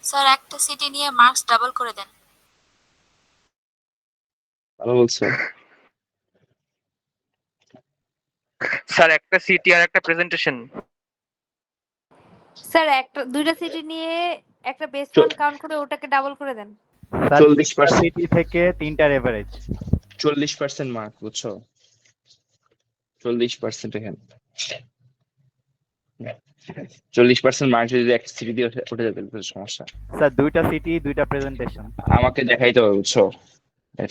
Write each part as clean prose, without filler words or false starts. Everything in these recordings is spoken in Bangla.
স্যার একটা সিটি নিয়ে মার্কস ডাবল করে দেন। ভালো বলছো। স্যার একটা সিটি আর একটা প্রেজেন্টেশন। স্যার একটা দুইটা সিটি নিয়ে একটা বেস মান কাউন্ট করে ওটাকে ডাবল করে দেন। স্যার 40% সিটি থেকে তিনটার এভারেজ 40% মার্ক, বুঝছো? 40% এখানে 40% মার্ক যদি একটা সিটি দিয়ে উঠে যাবে তাহলে সমস্যা। স্যার দুইটা সিটি দুইটা প্রেজেন্টেশন আমাকে দেখাইতে হবে, বুঝছো?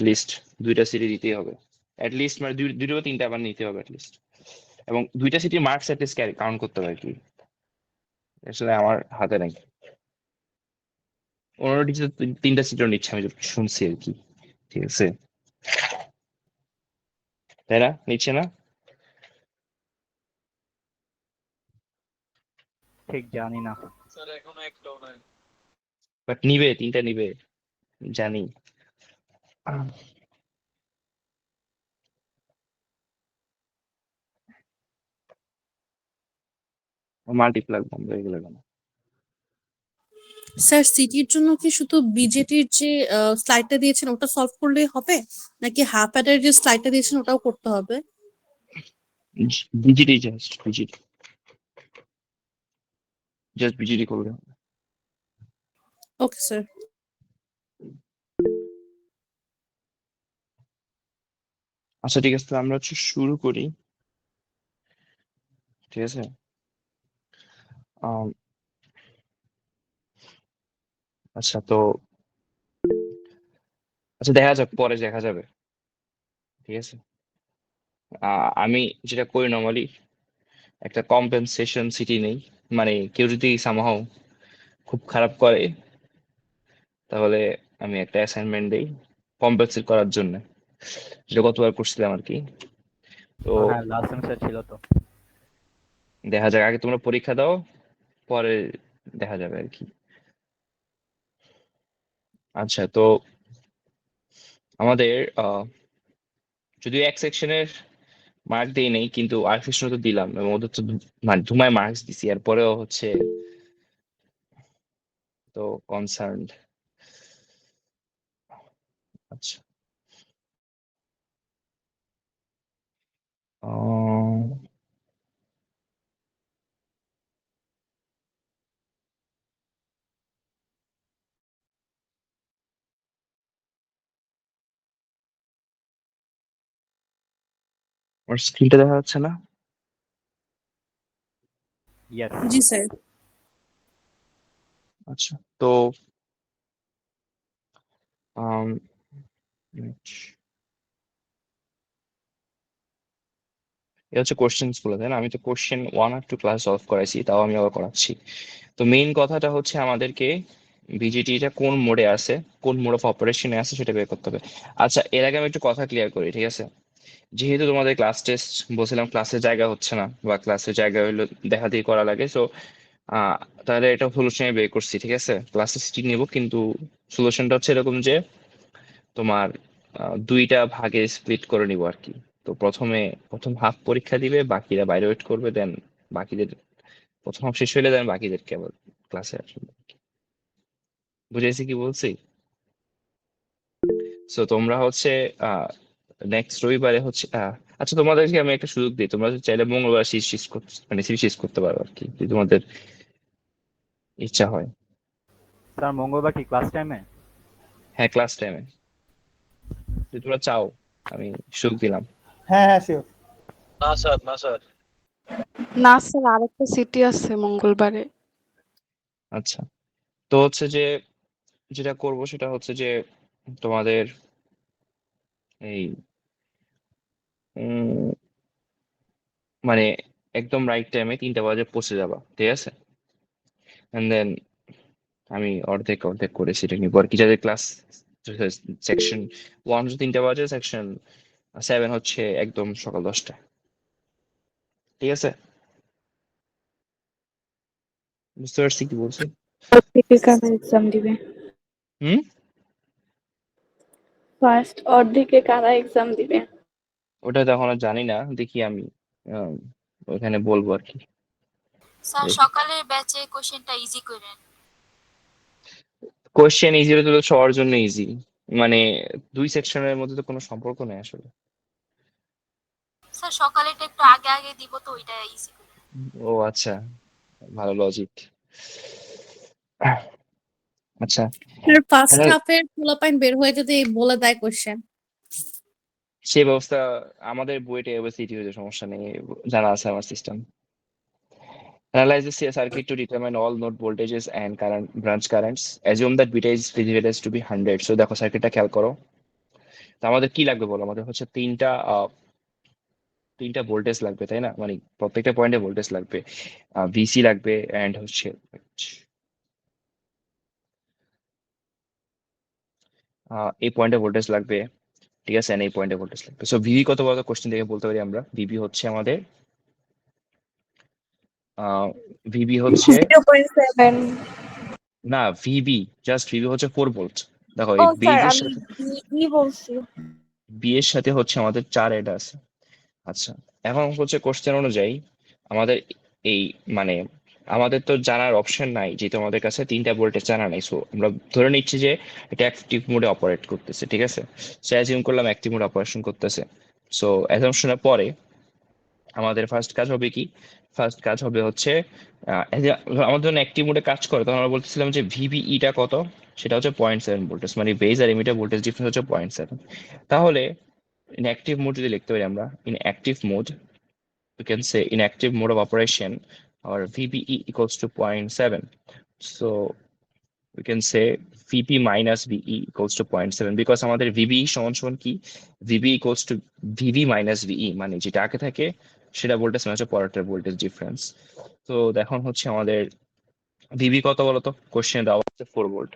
লিস্ট দুইটা সিটি দিতেই হবে, লিস্ট মানে দুটো বা তিনটা আবার নিতে হবে লিস্ট, এবং দুইটা সিটি মার্কস লিস্ট কাউন্ট করতে হবে আর কি। আসলে আমার হাতে নাই, অন্য টিচার তিনটা সিটও নিচ্ছে আমি যতটুকু শুনছি আর কি। ঠিক আছে, তাই না? নিচ্ছে না? ঠিক জানি না। বাট নিবে, তিনটা নিবে জানি। মাল্টিপ্লাই বন্ধ হয়ে গেল কেন? স্যার সিটির জন্য কি শুধু বিজেটির যে স্লাইডটা দিয়েছেন ওটা সলভ করলেই হবে, নাকি হাফ অ্যাডার যে স্লাইডটা দিয়েছেন ওটাও করতে হবে? বিজিটি, জাস্ট বিজিটি করবে। Okay sir. আচ্ছা ঠিক আছে, আমরা হচ্ছে শুরু করি। ঠিক আছে, আম, আচ্ছা তো আচ্ছা দেখা যাক, পরে দেখা যাবে। ঠিক আছে, আমি যেটা করি নর্মালি একটা কম্পেনসেশন সিটি নেই, মানে কেউ যদি সামহাও খুব খারাপ করে তাহলে আমি একটা অ্যাসাইনমেন্ট দেই কম্পেনসেট করার জন্য, যেটা গতবার করছিলাম আর কি। তো হ্যাঁ লাস্ট সেমিস্টার ছিল তো। দেখা যাক, আগে তোমরা পরীক্ষা দাও, পরে দেখা যাবে আর কি। আচ্ছা তো আমাদের যদিও এক সেকশনের মার্ক দেই নেই, কিন্তু আর সেকশনে তো দিলাম, এবং ওদের তো মানে ধুমায় মার্কস দিছি, এরপরেও হচ্ছে তো কনসার্নড। আচ্ছা, আহ, আমার স্ক্রিনটা দেখা যাচ্ছে না? ইয়েস জি স্যার। আচ্ছা তো আম, এটা হচ্ছে কোশ্চেন্স গুলো, তাই না? আমি তো কোশ্চেন 1 আর 2 ক্লাস সলভ করাইছি, তাও আমি আবার করাচ্ছি। তো মেইন কথাটা হচ্ছে আমাদেরকে বিজিটিটা কোন মোডে আছে, কোন মোড অফ অপারেশনে আছে সেটা বের করতে হবে। আচ্ছা এর আগে আমি একটু কথা ক্লিয়ার করি, ঠিক আছে? যেহেতু তোমাদের ক্লাস টেস্ট বলছিলাম, ক্লাসের জায়গা হচ্ছে না, বা ক্লাসের জায়গা হলো দেখা দিয়ে করা লাগে, সো তাহলে এটা সলিউশন বের করছি। ঠিক আছে, ক্লাসে সিটি নেব, কিন্তু সলিউশনটা হচ্ছে এরকম যে তোমার দুইটা ভাগে স্প্লিট করে নিব আর কি। তো প্রথম হাফ পরীক্ষা দিবে, বাকিরা বাইরে ওয়েট করবে, দেন বাকিদের প্রথম হাফ শেষ হইলে দেন বাকিদেরকে আবার ক্লাসে আসবে। বুঝাইছি কি বলছি? সো তোমরা হচ্ছে নেক্সট রবিবারে হচ্ছে আচ্ছা তোমাদেরকে আমি একটা সুযোগ দিই, তোমরা চাইলে মঙ্গলবার মানে সিরিজ শেষ করতে পারো আর কি, যদি তোমাদের ইচ্ছা হয়। স্যার মঙ্গলবার কি ক্লাস টাইমে? হ্যাঁ ক্লাস টাইমে, যদি তোমরা চাও আমি সুযোগ দিলাম। হ্যাঁ হ্যাঁ শিওর। না স্যার, না স্যার। না স্যার, আরেকটা সিটি আছে মঙ্গলবারে। আচ্ছা তো হচ্ছে যে যেটা করব সেটা হচ্ছে যে তোমাদের এই উম, মানে একদম রাইট টাইমে 3টা বাজে পৌঁছে যাবা, ঠিক আছে? এন্ড দেন আমি অর্ধেক অর্ধেক করে সেটা নিবো আর কি, যাদের ক্লাস সেকশন 1 হচ্ছে 3টা বাজে, সেকশন 7 হচ্ছে একদম সকাল 10টা। ঠিক আছে, বুঝতে পারছি কি বলছি? অর্ধেকে কারা এক্সাম দিবে? হুম, ফার্স্ট অর্ধেকে কারা এক্সাম দিবে? ওটা তো এখন আর জানি না, দেখি আমি আম, ওখানে বলবো আর কি। স্যার দেখি। সকালের ব্যাচে কোশ্চেনটা ইজি করেন। কোয়েশ্চেন ইজি হলে তো সবার জন্য ইজি, মানে দুই সেকশনের মধ্যে তো কোনো সম্পর্ক নেই আসলে। স্যার সকালেটা একটু আগে আগে দিব তো ওইটা ইজি করে। ও আচ্ছা, ভালো লজিক। আচ্ছা, আর ফার্স্ট তাহলে হাফের পোলাপাইন বের হয়ে যদি বলে দেয় কোশ্চেন, সেই ব্যবস্থা আমাদের বইটা এবিসিডি হয়েছে, সমস্যা নেই, জানা আছে আমার system. Analyze the circuit to determine all node voltages and current branch currents. Assume that beta is divided to be 100. So দেখো সার্কিটটা খেয়াল করো। তো আমাদের কি লাগবে বলো, আমাদের হচ্ছে তিনটা ভোল্টেজ লাগবে, তাই না? মানে প্রত্যেকটা পয়েন্টে ভোল্টেজ লাগবে, ভিসি লাগবে, এন্ড হচ্ছে এই পয়েন্টে ভোল্টেজ লাগবে, ঠিক আছে, and এই পয়েন্টে ভোল্টেজ লাগবে। সো ভিভি কত বলতো কোশ্চেন থেকে বলতে পারি আমরা, ভিভি হচ্ছে আমাদের ভিবি হচ্ছে 0.7 না, ভিবি জাস্ট ভিবি হচ্ছে 4 ভোল্ট। দেখো ও এই স্যার বেজের আমি সাথে বলছি বি এর সাথে হচ্ছে আমাদের 4 এড আছে। আচ্ছা, এখন হচ্ছে কোশ্চেন অনুযায়ী আমাদের এই মানে আমাদের তো জানার অপশন নাই, যেহেতু আমাদের কাছে তিনটা ভোল্টেজ জানা নাই। সো আমরা ধরে নিচ্ছি যে এটা অ্যাক্টিভ মোডে অপারেট করতেছে, ঠিক আছে। সো অ্যাজিউম করলাম অ্যাক্টিভ মোডে অপারেশন করতেছে। সো অ্যাজাম্পশনের পরে আমাদের ফার্স্ট কাজ হবে কি, ফার্স্ট কাজ হবে হচ্ছে এই যে আমাদের যখন অ্যাক্টিভ মোডে কাজ করে তখন আমরা বলতেছিলাম যে ভিবিইটা কত, সেটা হচ্ছে 0.7 ভোল্টেজ, মানে বেজ আর এমিটার ভোল্টেজ ডিফারেন্স হচ্ছে 0.7। তাহলে in active mode যদি লিখতে পারি আমরা, in active mode we can say in active mode of operation our VBE equals to 0.7. So we can say VP minus VE equals to 0.7 because আমাদের VBE সমান সমান কি, VB equals to VB minus VE, মানে যেটা আগে থাকে সেটা ভোল্টেজ মানে হচ্ছে পরেরটার ভোল্টেজ ডিফারেন্স। তো দেখুন হচ্ছে আমাদের VB কত বলতো, কোশ্চেন দেওয়া হচ্ছে 4 ভোল্ট,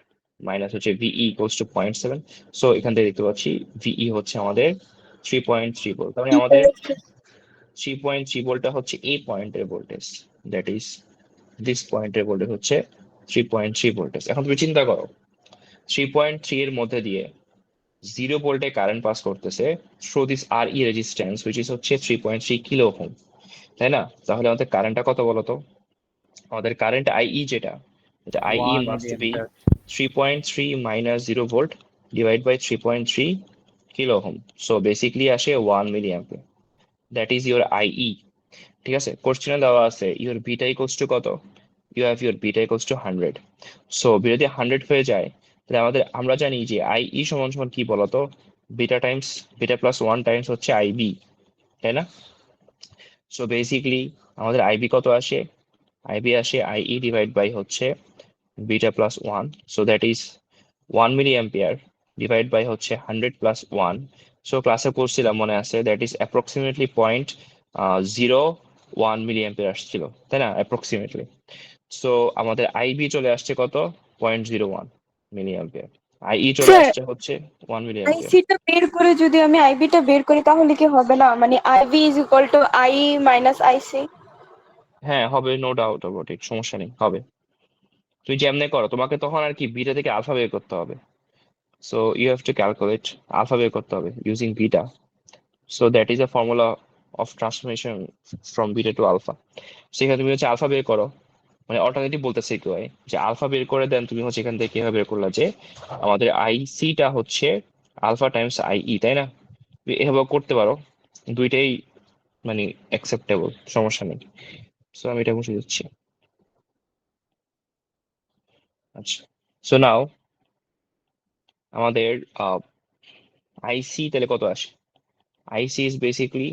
মাইনাস হচ্ছে VE equals to 0.7। সো এখান থেকে দেখতে পাচ্ছি VE হচ্ছে আমাদের 3.3 ভোল্ট, তার মানে আমাদের 3.3 ভোল্টটা হচ্ছে এই পয়েন্টের ভোল্টেজ, দ্যাট ইজ দিস পয়েন্টের ভোল্টেজ হচ্ছে 3.3 ভোল্টেজ। এখন তুমি চিন্তা করো 3.3 এর মধ্যে দিয়ে 0 ভোল্টে কারেন্ট পাস করতেছে through this R E resistance which is হচ্ছে 3.3 কিলো ওহম, তাই না? তাহলে আমাদের কারেন্টটা কত বলতো, আমাদের কারেন্ট আইই যেটা, এটা IE 1 must be milliampere. 3.3 minus 0 volt divide by 3.3 kilo ohm. So basically আসে 1 milli ampere, that is your IE. ঠিক আছে, কোশ্চেনে দেওয়া আছে ইউর বিটা ইকুয়ালস টু কত, you have your beta equals to 100। So beta যদি 100 হয়ে যায় তাহলে আমরা জানি যে আইই সমান সমান কি বলতো, বিটা প্লাস 1 টাইমস হচ্ছে আইবি, তাই না? সো বেসিকলি আমাদের আইবি কত আসে, আইবি আসে আইই ডিভাইড বাই হচ্ছে beta plus 1, so that is 1 milli ampere divide by হচ্ছে 100 প্লাস 1। সো ক্লাসে পড়ছিলাম মনে আছে, that is approximately 0.01 milli ampere আসছিল, তাই না, অ্যাপ্রক্সিমেটলি। সো আমাদের আইবি চলে আসছে কত, 0.01 মিলি অ্যাম্পিয়ার, আইই চলে স্যার আসছে হচ্ছে 1 মিলি অ্যাম্পিয়ার। আইসিটা বের করে যদি আমি আইবিটা বের করি তাহলে কি হবে না, মানে IB is equal to I minus IC? হ্যাঁ হবে, নো ডাউট অ্যাবাউট ইট, সমস্যা নেই, হবে। তুই যেমনে করো, তোমাকে তখন আর কি বিটা থেকে আলফা বের করতে হবে। So you have to calculate, alpha বের করতে হবে using beta. So that is a formula of transformation from beta to alpha. সেখানে তুমি হচ্ছে আলফা বের করো, মানে অল্টারনেটিভ বলতেছে কেউ যে আলফা বের করে দেন, তুমি হচ্ছে এখান থেকে কিভাবে বের করলা যে আমাদের আইসিটা হচ্ছে আলফা টাইমস আইই, তাই না? তুমি এভাবে করতে পারো, দুইটাই মানে অ্যাকসেপ্টেবল, সমস্যা নেই। সো আমি এটা মুছে দিচ্ছি। আচ্ছা, সো নাও আমাদের আইসি তাহলে কত আসে, IC is basically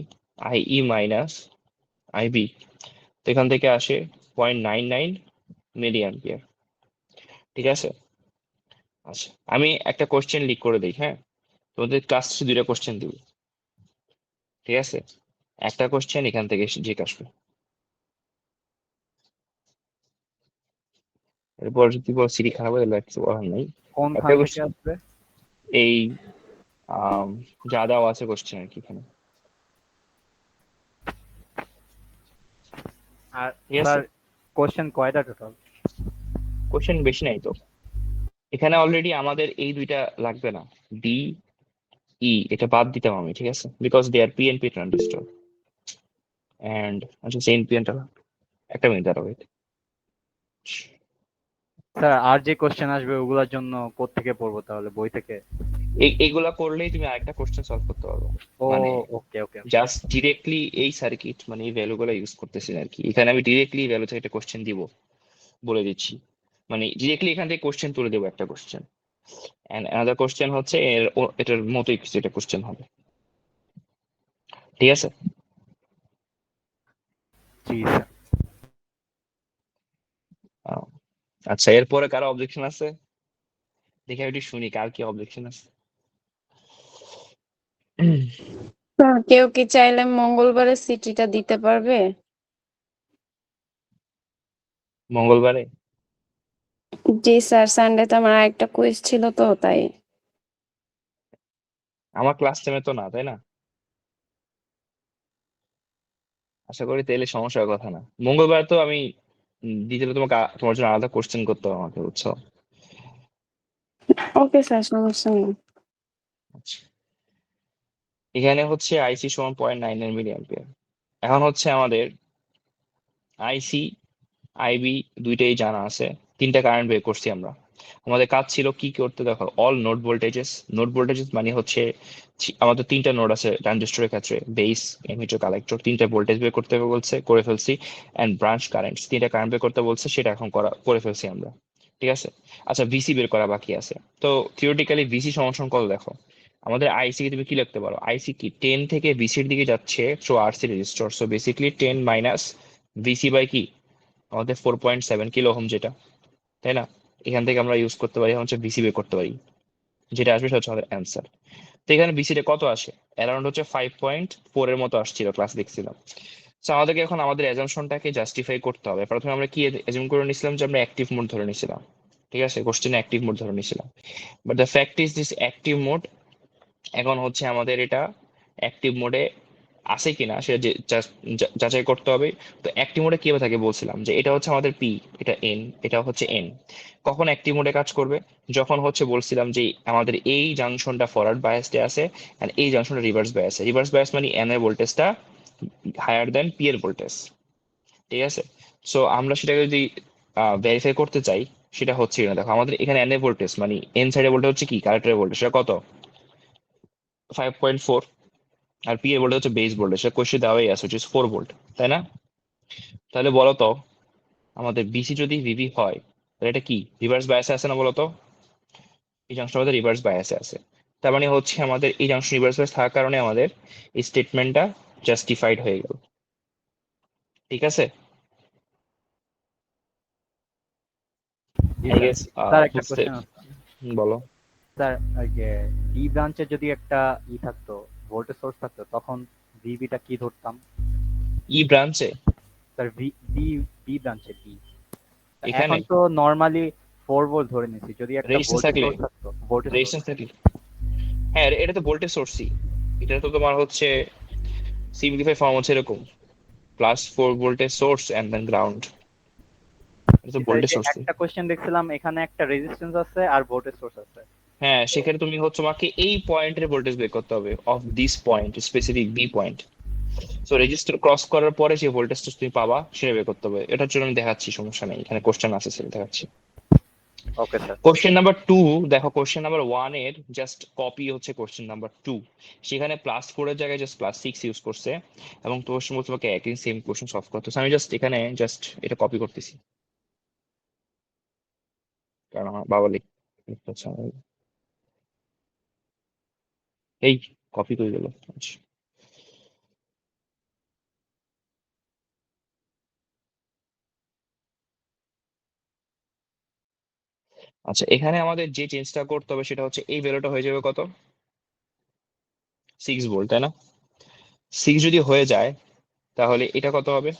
IE minus IB, তো এখান থেকে আসে 0.99 মিলি অ্যাম্পিয়ার, ঠিক আছে। আচ্ছা, আমি একটা কোশ্চেন লিক করে দিই, হ্যাঁ, তোমাদের ক্লাস 2টা কোশ্চেন দিব, ঠিক আছে। একটা কোশ্চেন এখান থেকে জিজ্ঞাসা আসবে, এরপর যদি সিটি খারাপ হয়ে গেলে কিছু বলার নেই। কোনখান একটা থেকে কোশ্চেন আসবে? এই যা দেওয়া আছে কোশ্চেন আর কি এখানে, আর ঠিক আছে। স্যার কোশ্চেন কয়টা টোটাল? কোশ্চেন বেশি নাই তো, এখানে অলরেডি আমাদের এই দুইটা লাগবে না, ডি ই এটা বাদ দিতাম আমি, ঠিক আছে, because they are PNP transistor and আচ্ছা চেইন পিএনটা, একটা মিনিট দাঁড়াও wait. স্যার আর যে কোশ্চেন আসবে ওগুলোর জন্য কোত্থেকে পড়বো তাহলে, বই থেকে? এগুলা করলেই তুমি আরেকটা কোশ্চেন সলভ করতে পারবে। ও মানে ওকে ওকে। জাস্ট ডিরেক্টলি এই সার্কিট মানে এই ভ্যালু গুলো ইউজ করতেছি না আর কি। এখানে আমি ডিরেক্টলি ভ্যালু থেকে একটা কোশ্চেন দিব, বলে দিচ্ছি। মানে ডিরেক্টলি এখান থেকে কোশ্চেন তুলে দেবো একটা কোশ্চেন, এন্ড অ্যানাদার কোশ্চেন হচ্ছে এটার মতোই কিছু একটা কোশ্চেন হবে। ঠিক আছে? জি স্যার। আহ, আচ্ছা, এরপরে কারো অবজেকশন আছে? দেখে আমি একটু শুনি কার কি অবজেকশন আছে। কেউ কি চাইলে মঙ্গলবারে সিটিটা দিতে পারবে? মঙ্গলবারে? জি স্যার, সানডেতে আমার আরেকটা কুইজ ছিল তো তাই। আমার ক্লাস টাইমে তো না, তাই না? আশা করি তাহলে সমস্যার কথা না। মঙ্গলবার তো আমি দিতে হলে তোমাকে তোমার জন্য আলাদা কোশ্চেন করতে হবে আমাকে, বুঝছো? ওকে স্যার, সমস্যা নেই। আচ্ছা, এখানে হচ্ছে আইসি সমান 0.99 মিলি অ্যাম্পিয়ার। এখন হচ্ছে আমাদের আইসি আইবি দুইটাই জানা আছে, তিনটা কারেন্ট বের করছি আমরা। আমাদের কাজ ছিল কি করতে, দেখো all node voltages. Node voltages মানে হচ্ছে আমাদের তিনটা নোড আছে ট্রানজিস্টরের ক্ষেত্রে, বেস, এমিটার, কালেক্টর। তিনটা ভোল্টেজ বের করতে হবে বলছে, করে ফেলছি। এন্ড ব্রাঞ্চ কারেন্টস, তিনটা কারেন্ট বের করতে বলছে, সেটা এখন করে ফেলছি আমরা। ঠিক আছে? আচ্ছা, ভিসি বের করা বাকি আছে। তো থিওরিটিক্যালি ভিসি সমান কত দেখো, আমাদের আইসি কে তুমি কি লিখতে পারো, আইসি কি 10 থেকে ভিসির দিকে যাচ্ছে through RC resistor, so basically 10 minus VC by কি আমাদের 4.7 কিলো ওহম, যেটা, তাই না? এখান থেকে আমরা ইউজ করতে পারি হচ্ছে ভিসি বের করতে পারি, যেটা আসবে সেটা হচ্ছে আমাদের অ্যান্সার। তো এখানে ভিসিটা কত আসে, অ্যারাউন্ড হচ্ছে 5.4 এর মতো আসছিল, ক্লাস দেখছিলাম। তো আমাদেরকে এখন আমাদের অ্যাজাম্পশনটাকে জাস্টিফাই করতে হবে। প্রথমে আমরা কি অ্যাজুম করে নিছিলাম, যে আমরা অ্যাক্টিভ মোড ধরে নিছিলাম। ঠিক আছে, কোশ্চেনে অ্যাক্টিভ মোড ধরে নিছিলাম, but the fact is this active mode এখন হচ্ছে আমাদের এটা অ্যাক্টিভ মোডে আছে কিনা সেটা যাচাই করতে হবে। তো অ্যাক্টিভ মোডে কিভাবে থাকে বলছিলাম, যে এটা হচ্ছে আমাদের পি, এটা এন, এটা হচ্ছে এন। কখন অ্যাক্টিভ মোডে কাজ করবে, যখন হচ্ছে বলছিলাম যে আমাদের এই জাংশনটা ফরওয়ার্ড বায়াসে আছে আর এই জাংশনটা রিভার্স বায়াসে। রিভার্স বায়াস মানে এন এর ভোল্টেজটা হায়ার দেন পি এর ভোল্টেজ। ঠিক আছে? সো আমরা সেটাকে যদি ভেরিফাই করতে চাই, সেটা হচ্ছে কিনা দেখো, আমাদের এখানে এন এর ভোল্টেজ মানে এন সাইডে ভোল্টেজ হচ্ছে কি, কালেক্টরের ভোল্টেজ, সেটা কত, 5.4। আর পি এর ভোল্টেজ হচ্ছে বেস ভোল্টেজ, সেটা কোশ্চেন দেওয়াই আছে, হচ্ছে 4 ভোল্ট, তাই না? তাহলে বলো তো, আমাদের বিসি যদি ভিভি হয়, তাহলে এটা কি রিভার্স বায়াসে আছে না বলো তো? এই জাংশন আমাদের রিভার্স বায়াসে আছে। তার মানে হচ্ছে আমাদের এই জাংশন রিভার্স বায়াস থাকার কারণে আমাদের এই স্টেটমেন্টটা জাস্টিফাইড হয়ে গেল। ঠিক আছে? G I sir. Guess sir একটা বুঝতে। কোশ্চেন আছে। বলো। স্যার ওই যে ডি ব্রাঞ্চে যদি একটা থাকতো, ভোল্টেজ সোর্স থাকতো, তখন ভিবিটা কি ধরতাম? ই ব্রাঞ্চে? স্যার ভি বি বি ব্রাঞ্চে বি। এখানে এখন তো নর্মালি 4 ভোল্ট ধরে নিছি, যদি একটা রেজিস্ট্যান্স ভোল্টেজ থাকলে, সোর্স থাকতো, ভোল্টেজ সোর্স। রেজিস্ট্যান্স থাকলে, হ্যাঁ এটা তো ভোল্টেজ সোর্সই। এটা তো তোমার হচ্ছে সিম্পলিফাই ফর্ম হচ্ছে এরকম, +4 voltage source and then ground. এটা তো স্যার ভোল্টেজ যে সোর্সই। একটা কোশ্চেন দেখছিলাম, এখানে একটা রেজিস্ট্যান্স আছে আর ভোল্টেজ সোর্স আছে। হ্যাঁ, সেখানে তুমি হচ্ছে তোমাকে এই পয়েন্টের ভোল্টেজ বের করতে হবে, of this point specific B point. So resistor cross করার পরে যে ভোল্টেজটা তুমি পাবা সেটা বের করতে হবে। এটার জন্য আমি দেখাচ্ছি, সমস্যা নেই, এখানে কোশ্চেন আছে সেটা দেখাচ্ছি। Okay sir. কোশ্চেন নাম্বার 2 দেখো, কোশ্চেন নাম্বার 1 এর জাস্ট কপি হচ্ছে কোশ্চেন নাম্বার 2। সেখানে +4 এর জায়গায় জাস্ট +6 ইউজ করছে, এবং তোমার সঙ্গে তোমাকে একই সেম কোশ্চেন সলভ করতে হবে। আমি জাস্ট এখানে জাস্ট এটা কপি করতেছি, কারণ আমার বাবা লিখতে হচ্ছে এই কপি করে গেল। আচ্ছা, আচ্ছা, এখানে আমাদের যে চেঞ্জটা করতে হবে সেটা হচ্ছে এই ভ্যালুটা হয়ে যাবে কত, 6 ভোল্ট, তাই না? 6 যদি হয়ে যায় তাহলে এটা কত হবে,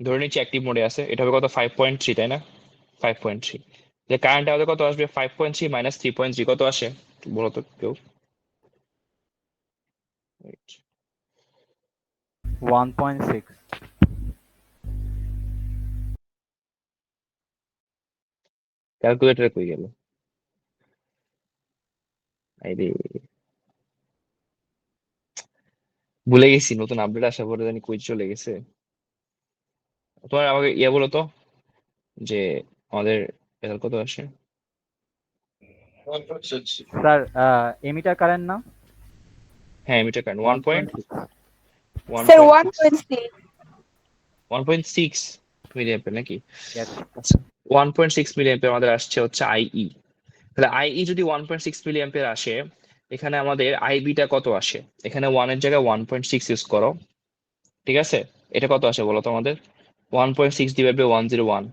ধরে নিচ্ছি অ্যাক্টিভ মোডে আছে, এটা হবে কত, 5.3, তাই না? 5.3। যে কারেন্ট আমাদের কত আসবে, 5.3 মাইনাস 3.3 কত আসে বলো তো কেউ? Wait, 1.6। ক্যালকুলেটর কই গেল? আরে, ভুলে গেছি, নতুন আপডেট আসার পরে জানি কই চলে গেছে। তোমার আমাকে বলো তো, যে আমাদের এর কত আসে? স্যার এমিটার কারেন্ট না হ্যাঁ এমিটার কারেন্ট স্যার 1.6 1.6 মিলিঅ্যাম্পিয়ার নাকি? Yes. আচ্ছা 1.6 মিলিঅ্যাম্পিয়ার আমাদের আসছে হচ্ছে আইই। তাহলে আইই যদি 1.6 মিলিঅ্যাম্পিয়ার আসে, এখানে আমাদের আইবিটা কত আসে? এখানে 1 এর জায়গায় 1.6 ইউজ করো, ঠিক আছে? এটা কত আসে বলো তো আমাদের? 1.6 ডিভাইড বাই 101।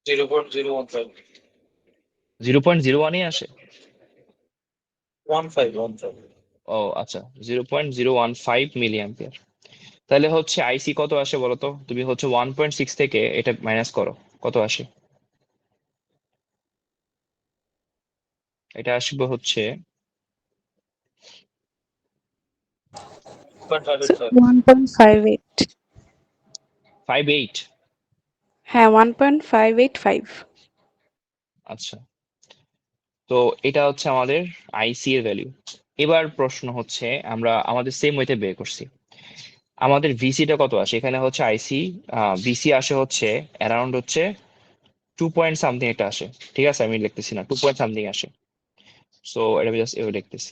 0.01 আসে। ও আচ্ছা 0.015 মিলিঅ্যাম্পিয়ার। তাহলে হচ্ছে আইসি কত আসে বলো তো? তুমি হচ্ছে 1.6 থেকে এটা মাইনাস করো, কত আসে? এটা আসবে হচ্ছে 1.58 58। হ্যাঁ 1.585 আচ্ছা, তো এটা হচ্ছে আমাদের আইসি এর ভ্যালু। এবার প্রশ্ন হচ্ছে আমরা আমাদের সেম ওয়েতে বের করছি, আমাদের ভিসিটা কত আসে? এখানে হচ্ছে আইসি ভিসি আসে হচ্ছে অ্যারাউন্ড হচ্ছে 2 পয়েন্ট সামথিং একটা আসে, ঠিক আছে? আমি লিখতেছি না, 2 পয়েন্ট সামথিং আসে। সো এটা আমি জাস্ট এভাবে লিখতেছি।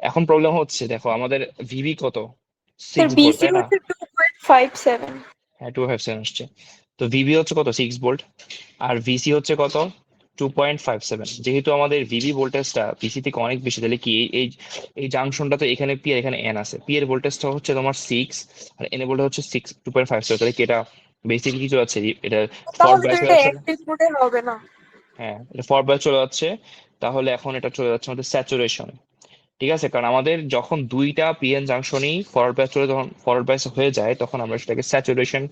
এখন প্রবলেম হচ্ছে দেখো আমাদের ভিবি কত? স্যার 6 ভোল্ট, বিসি তাই না? হচ্ছে 2.57 হ্যাঁ 257 আসছে। তো ভিবি হচ্ছে কত? 6 ভোল্ট। আর ভিসি হচ্ছে কত? 2.57। যেহেতু আমাদের ভিবি ভোল্টেজটা ভিসি থেকে অনেক বেশি, তাহলে কি এই এই জাংশনটা তো এখানে পি আর এখানে এন আছে, পি এর ভোল্টেজটা হচ্ছে তোমার 6 আর এন এর ভোল্টেজ হচ্ছে 2.57। তাহলে কি এটা বেসিক্যালি কি চলে যাচ্ছে? এটা ফরওয়ার্ড তাহলে তো বায়াস চলে এটা যাচ্ছে না? অ্যাক্টিভ মোডে হবে না। হ্যাঁ এটা ফরওয়ার্ড বায়াস চলে যাচ্ছে। তাহলে এখন এটা চলে যাচ্ছে আমাদের স্যাচুরেশনে, ঠিক আছে? কারণ আমাদের যখন দুইটা পিএন জাংশনই ফরওয়ার্ড বায়াস চলে, যখন ফরওয়ার্ড বায়াস হয়ে যায় তখন আমরা সেটাকে স্যাচুরেশন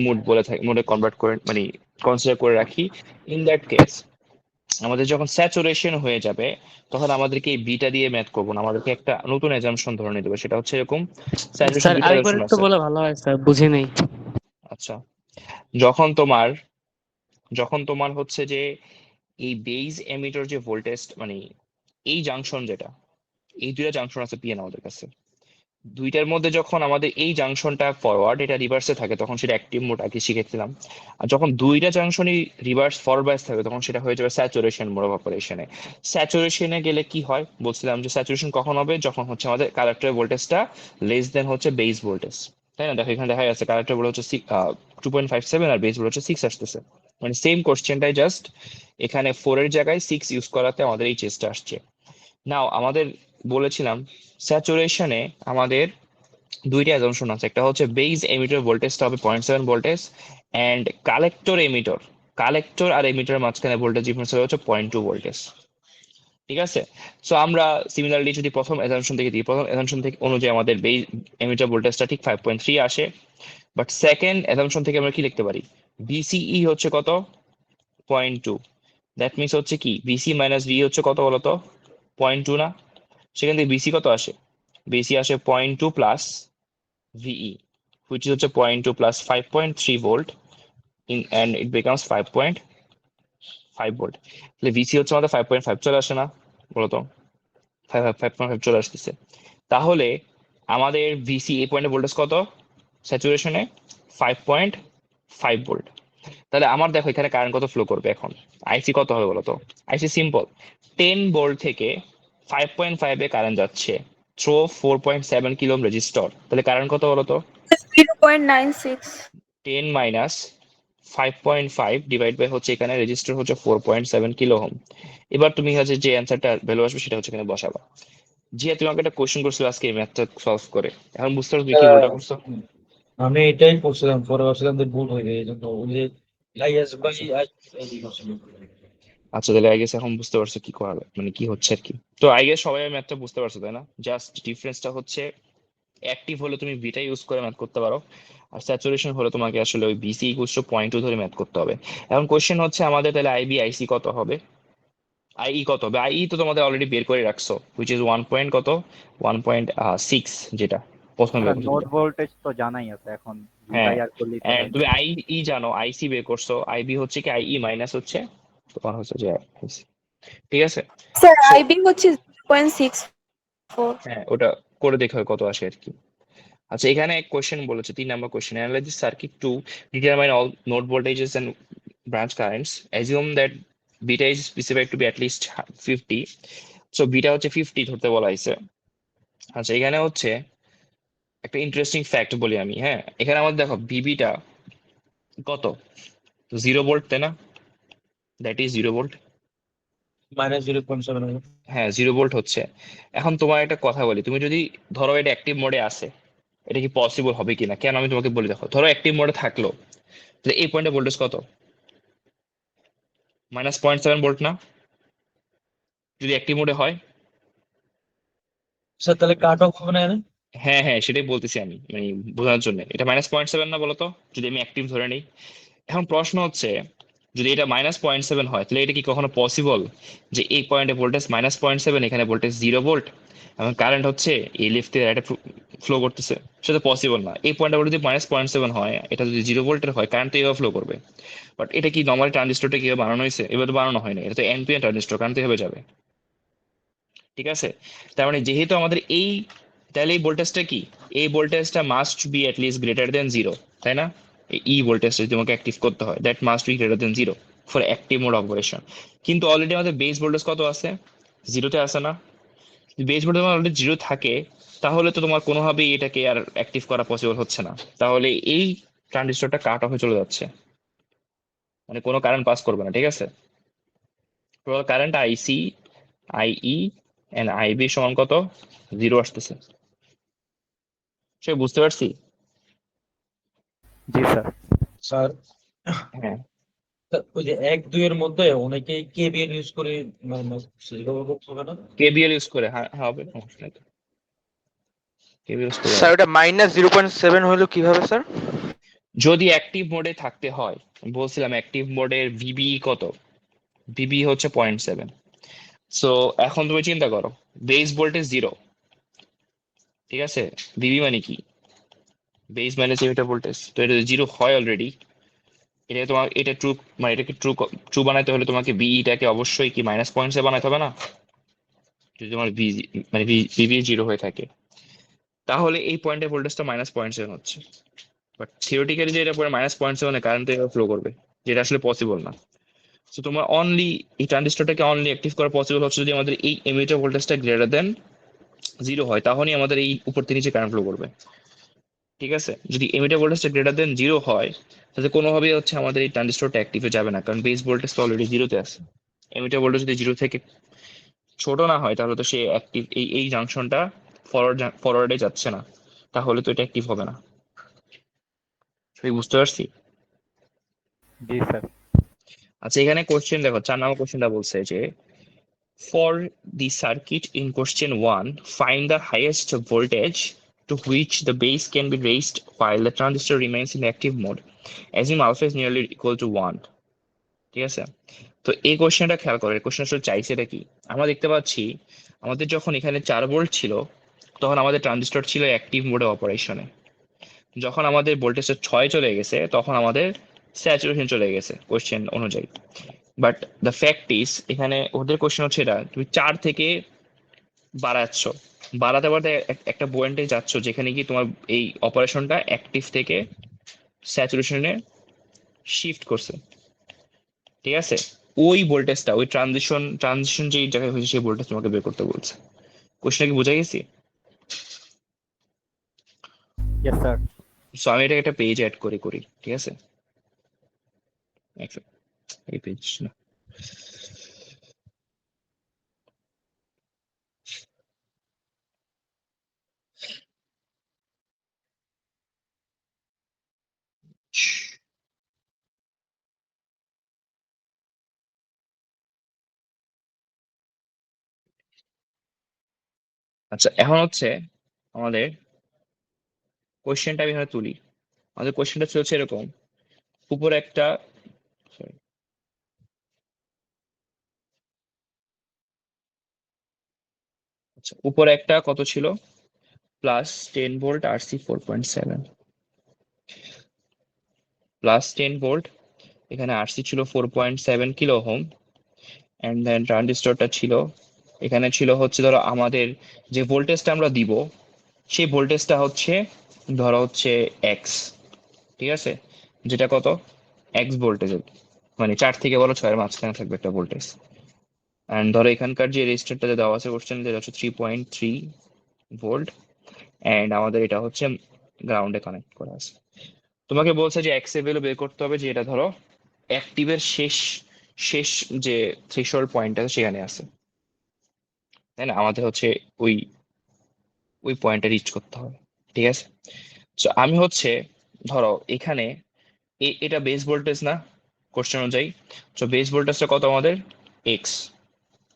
মুড বলে থাকি, মুডে কনভার্ট করে মানে কনসিডার করে রাখি। ইন দ্যাট কেস আমাদের যখন স্যাচুরেশন হয়ে যাবে তখন আমাদেরকে এই বিটা দিয়ে ম্যাথ করবো না, আমাদেরকে একটা নতুন অ্যাজাম্পশন ধরে নিতে হবে। সেটা হচ্ছে এরকম, স্যাচুরেশন স্যার দুটো আরেকবার অ্যাজাম্পশন একটু আছে। বলে ভালো হয় স্যার, বুঝি নেই। আচ্ছা, যখন তোমার যখন তোমার হচ্ছে যে এই বেজ এমিটার যে ভোল্টেজ মানে এই জাংশন যেটা, এই দুইটা জাংশন আছে পিএন আমাদের কাছে, দুইটার মধ্যে যখন আমাদের এই জাংশনটা ফরওয়ার্ড এটা রিভার্সে থাকে তখন সেটা অ্যাক্টিভ মোড আগে শিখেছিলাম। আর যখন দুইটা জাংশনই রিভার্স ফরওয়ার্ড বাইস থাকে তখন সেটা হয়ে যাবে স্যাচুরেশন মোড অফ অপারেশনে। স্যাচুরেশনে গেলে কি হয় বলছিলাম যে স্যাচুরেশন কখন হবে? যখন হচ্ছে আমাদের কালেক্টরের ভোল্টেজটা লেস দেন হচ্ছে বেস ভোল্টেজ, তাই না? দেখো এখানে দেখা যাচ্ছে কালেক্টর ভোল্টেজ হচ্ছে 2.57 আর বেস ভোল্টেজ হচ্ছে 6 আসতেছে। মানে সেম কোশ্চেনটাই জাস্ট এখানে 4 এর জায়গায় 6 ইউজ করাতে আমাদের এই চেষ্টা আসছে। নাও আমাদের বলেছিলাম স্যাচুরেশনে আমাদের দুইটা অ্যাজাম্পশন আছে, একটা হচ্ছে বেজ এমিটার ভোল্টেজটা হবে 0.7 ভোল্টেজ এন্ড কালেক্টর আর এমিটার মাঝখানে ভোল্টেজ ডিফারেন্স হচ্ছে 0.2 ভোল্টেজ, ঠিক আছে? সো আমরা সিমিলারলি যদি প্রথম অ্যাজাম্পশন থেকে দিই, প্রথম অ্যাজাম্পশন থেকে অনুযায়ী আমাদের বেজ এমিটার ভোল্টেজটা ঠিক 5.3 আসে, বাট সেকেন্ড অ্যাজাম্পশন থেকে আমরা কি লিখতে পারি? বিসিই হচ্ছে কত? 0.2। দ্যাট মিনস হচ্ছে কি বিসি মাইনাস ভি হচ্ছে কত বলতো? 0.2 না? সেখান থেকে বিসি কত আসে? বিসি আসে 0.2 প্লাস VE, which is হচ্ছে 0.2 plus 5.3 volt and it becomes 5.5 volt. তাহলে VC হচ্ছে আমাদের 5.5 চলে আসে না বলতো? 5.5 চলে আসতেছে। তাহলে আমাদের VC এই পয়েন্টে ভোল্টেজ কত স্যাচুরেশনে? 5.5 ভোল্ট। তাহলে আমার দেখো এখানে কারেন্ট কত ফ্লো করবে এখন? আইসি কত হবে বলতো? আইসি সিম্পল, 10 ভোল্ট থেকে 5.5 এ কারেন্ট যাচ্ছে থ্রো 4.7 কিলো ওহম রেজিস্টর, তাহলে কারেন্ট কত বলতো? 0.96 10 মাইনাস 5.5 ডিভাইড বাই হচ্ছে এখানে রেজিস্টার হচ্ছে 4.7 কিলো ওহম। এবার তুমি হচ্ছে যে অ্যান্সারটা ভ্যালু আসবে সেটা হচ্ছে এখানে বসাবা। জি তুমি আমাকে একটা কোশ্চেন করছিল আজকে এই ম্যাথটা সলভ করে, এখন বুঝতে পারছো তুমি কি ভুলটা করছো? আমি এটাই করছিলাম, পরে ভাবছিলাম যে ভুল হয়ে যায়, এই জন্য ওই যে আইএস বাই আই করছিল। আচ্ছা তাহলে আই গেস এখন বুঝতে পারছো কি করা মানে কি হচ্ছে আর কি। তো আই গেস সবাই ম্যাথটা বুঝতে পারছো তাই না? জাস্ট ডিফারেন্সটা হচ্ছে অ্যাক্টিভ হলে তুমি বিটা ইউজ করে ম্যাথ করতে পারো, আর স্যাচুরেশন হলে তোমাকে আসলে ওই বিসি ইকুয়ালস টু 0.2 ধরে ম্যাথ করতে হবে। এখন কোশ্চেন হচ্ছে আমাদের তাহলে আইবি আইসি কত হবে? আইই কত হবে? আইই তো তোমাদের অলরেডি বের করে রাখছো, হুইচ ইজ 1 পয়েন্ট কত? 1.6 যেটা প্রথমে বের করছো নোড যেটা। ভোল্টেজ তো জানাই আছে, এখন হ্যাঁ ডিভাই আর করলেই তো and হয়। তুমি আইই জানো, আইসি বের করছো, আইবি হচ্ছে কি আইই মাইনাস হচ্ছে তোমার হচ্ছে যে IC, ঠিক আছে? স্যার সো আইবি হচ্ছে 0.64 হ্যাঁ ওটা করে দেখো কত আসে আর কি। আচ্ছা, এখানে এক কোয়েশ্চেন বলেছে, 3 number question, analyse this circuit to determine all node voltages and branch currents, assume that beta is specified to be at least 50। So beta হচ্ছে 50 ধরতে বলা হয়েছে। আচ্ছা, এখানে হচ্ছে একটা ইন্টারেস্টিং ফ্যাক্ট বলি আমি, হ্যাঁ। এখানে আমাদের দেখো ভিবিটা কত, 0 ভোল্ট, তাই না? That is 0 volt. -0.7 হবে। হ্যাঁ, 0 ভোল্ট হচ্ছে। এখন তোমার একটা কথা বলি, তুমি যদি ধরো এটা অ্যাক্টিভ মোডে আছে, এটা কি পসিবল হবে কিনা? কেন আমি তোমাকে বলি, দেখো ধরো অ্যাক্টিভ মোডে থাকলো, তাহলে এই পয়েন্টে ভোল্টেজ কত? -0.7 ভোল্ট না, যদি অ্যাক্টিভ মোডে হয়? স্যার তাহলে কাট অফ হবে না এখানে? হ্যাঁ হ্যাঁ, সেটাই বলতেছি আমি, মানে বোঝানোর জন্য। এটা -0.7 না বলতো, যদি আমি অ্যাক্টিভ ধরে নিই। এখন প্রশ্ন হচ্ছে, যদি এটা -0.7 হয়, তাহলে এটা কি কখনো পসিবল যে এই পয়েন্টে ভোল্টেজ -0.7, এখানে ভোল্টেজ 0 ভোল্ট, এবং কারেন্ট হচ্ছে এই লিফট থেকে এটা ফ্লো করতেছে? সেটা পসিবল না। এই পয়েন্টে যদি -0.7 হয়, এটা যদি 0 ভোল্টের হয়, কারেন্ট তো এভাবে ফ্লো করবে। বাট এটা কি নর্মালি ট্রানজিস্টরটা কিভাবে বানানো হয়েছে? এভাবে তো বানানো হয় না, এটা তো এনপিএন ট্রানজিস্টর, কারেন্ট তো এভাবে যাবে। ঠিক আছে, তার মানে যেহেতু আমাদের এই, তাহলে এই ভোল্টেজটা কি, এই ভোল্টেজটা must be at least greater than 0, তাই না? এই ভোল্টেজটা যদি তোমাকে অ্যাক্টিভ করতে হয়, that must be greater than 0 for active mode operation. কিন্তু অলরেডি আমাদের বেস ভোল্টেজ কত আছে? 0-তে আছে না? বেস ভোল্টেজ অলরেডি 0 থাকে, তাহলে তো তোমার কোনোভাবেই এটাকে আর অ্যাক্টিভ করা পসিবল হচ্ছে না। তাহলে এই ট্রানজিস্টরটা কাট অফে চলে যাচ্ছে, মানে কোনো কারেন্ট পাস করবে না। ঠিক আছে, total current IC, IE and IB সমান কত? 0 আসতেছে। সে বুঝতে পারছি? জি স্যার। স্যার হ্যাঁ, ওই যে 1-2 এর মধ্যে অনেকে কেবিএল ইউজ করে, সেভাবে হবে না? কেবিএল ইউজ করে, হ্যাঁ হ্যাঁ, হবে, সমস্যা নেই। কেবিএল ইউজ করে স্যার ওটা -0.7 হলো কিভাবে স্যার? যদি অ্যাক্টিভ মোডে থাকতে হয়, আমি বলছিলাম অ্যাক্টিভ মোডের ভিবি কত, ভিবি হচ্ছে 0.7। সো এখন তুমি চিন্তা করো, বেস ভোল্টেজ 0, ঠিক আছে, ভিবি মানে কি, বেস মাইনাস এমিটার ভোল্টেজ, তো এটা 0 হয় অলরেডি, এটা তোমার, এটা ট্রু, মানে এটাকে ট্রু ট্রু বানাতে হলে তোমাকে বিইটাকে অবশ্যই কি -0.7 বানাতে হবে না? যদি তোমার ভি, মানে ভিবি 0 হয়ে থাকে, তাহলে এই পয়েন্টে ভোল্টেজটা -0.7 হচ্ছে। বাট থিওরিটিক্যালি যে এটা পরে -0.7 কারেন্ট ফ্লো করবে, যেটা আসলে পসিবল না। সো তোমার অনলি এই ট্রানজিস্টরটাকে অনলি অ্যাক্টিভ করা পসিবল হচ্ছে যদি আমাদের এই এমিটার ভোল্টেজটা গ্রেটার দেন 0 হয়, তাহলেই আমাদের এই উপর থেকে নিচে কারেন্ট ফ্লো করবে। ঠিক আছে, যদি এমিটার ভোল্টেজটা গ্রেটার দেন 0 হয়, তাহলে কোনোভাবেই হচ্ছে আমাদের এই ট্রানজিস্টরটা অ্যাক্টিভে যাবে না, কারণ বেস ভোল্টেজ তো অলরেডি 0-তে আছে। এমিটার ভোল্টেজ যদি 0 থেকে ছোট না হয়, তাহলে তো সে অ্যাক্টিভ, এই জাংশনটা ফরওয়ার্ডে যাচ্ছে না, তাহলে তো এটা অ্যাক্টিভ হবে না। সবাই বুঝতে পারছি? জি স্যার। আচ্ছা, এখানে কোশ্চেন দেখো, 4 নম্বর কোশ্চেনটা বলছে যে for the circuit in question 1, find the highest voltage to which the base can be raised while the transistor remains in active mode. Assume alpha is nearly equal to 1. ঠিক আছে, তো এই কোশ্চেনটা খেয়াল করো, এই কোশ্চেন আসলে চাইছে এটা কি। আমরা দেখতে পাচ্ছি আমাদের যখন এখানে 4 ভোল্ট ছিল, তখন আমাদের ট্রানজিস্টর ছিল অ্যাক্টিভ মোডে অপারেশনে। যখন আমাদের ভোল্টেজটা 6 চলে গেছে, তখন আমাদের স্যাচুরেশন চলে গেছে কোশ্চেন অনুযায়ী। বাট দ্য ফ্যাক্ট ইজ, এখানে ওদের কোশ্চেন হচ্ছে এটা, তুমি 4 থেকে বাড়াচ্ছ, বাড়াতে বাড়াতে একটা পয়েন্টে যাচ্ছ যেখানে কি তোমার এই অপারেশনটা অ্যাক্টিভ থেকে স্যাচুরেশনে শিফট করছে। ঠিক আছে, ওই ভোল্টেজটা, ওই ট্রানজিশন যে জায়গায় হয়েছে, সেই ভোল্টেজ তোমাকে বের করতে বলছে। কোশ্চেনটা কি বোঝা গেছি? Yes sir. সো আমি এটাকে একটা পেজে অ্যাড করি, ঠিক আছে, এই পেজ না। আচ্ছা, এখন হচ্ছে আমাদের কোশ্চেনটা আমি এখানে তুলি। আমাদের কোশ্চেনটা ছিল হচ্ছে এরকম, উপরে একটা, sorry, আচ্ছা, উপরে একটা কত ছিল, +10 ভোল্ট আরসি 4.7, +10 ভোল্ট, এখানে আরসি ছিল 4.7 কিলো ওহম, এন্ড দেন ট্রানজিস্টরটা ছিল, এখানে ছিল হচ্ছে ধরো আমাদের যে ভোল্টেজটা আমরা দিব, সেই ভোল্টেজটা হচ্ছে ধরো হচ্ছে এক্স, ঠিক আছে, যেটা কত এক্স ভোল্টেজের, মানে 4 থেকে বলো 6 মাঝখানে থাকবে একটা ভোল্টেজ। অ্যান্ড ধরো এখানকার যে রেজিস্টারটাতে দেওয়া আছে কোশ্চেন, যেটা হচ্ছে 3.3 ভোল্ট, অ্যান্ড আমাদের এটা হচ্ছে গ্রাউন্ডে কানেক্ট করা আছে। তোমাকে বলছে যে এক্স এর ভ্যালু বের করতে হবে, যে এটা ধরো অ্যাক্টিভের শেষ শেষ যে থ্রেশহোল্ড পয়েন্ট আছে সেখানে আছে, তাই না? আমাদের হচ্ছে ওই ওই পয়েন্টটা রিচ করতে হবে, ঠিক আছে। তো আমি হচ্ছে ধরো এখানে এটা বেস ভোল্টেজ না কোশ্চেন অনুযায়ী, তো বেস ভোল্টেজটা কত আমাদের এক্স,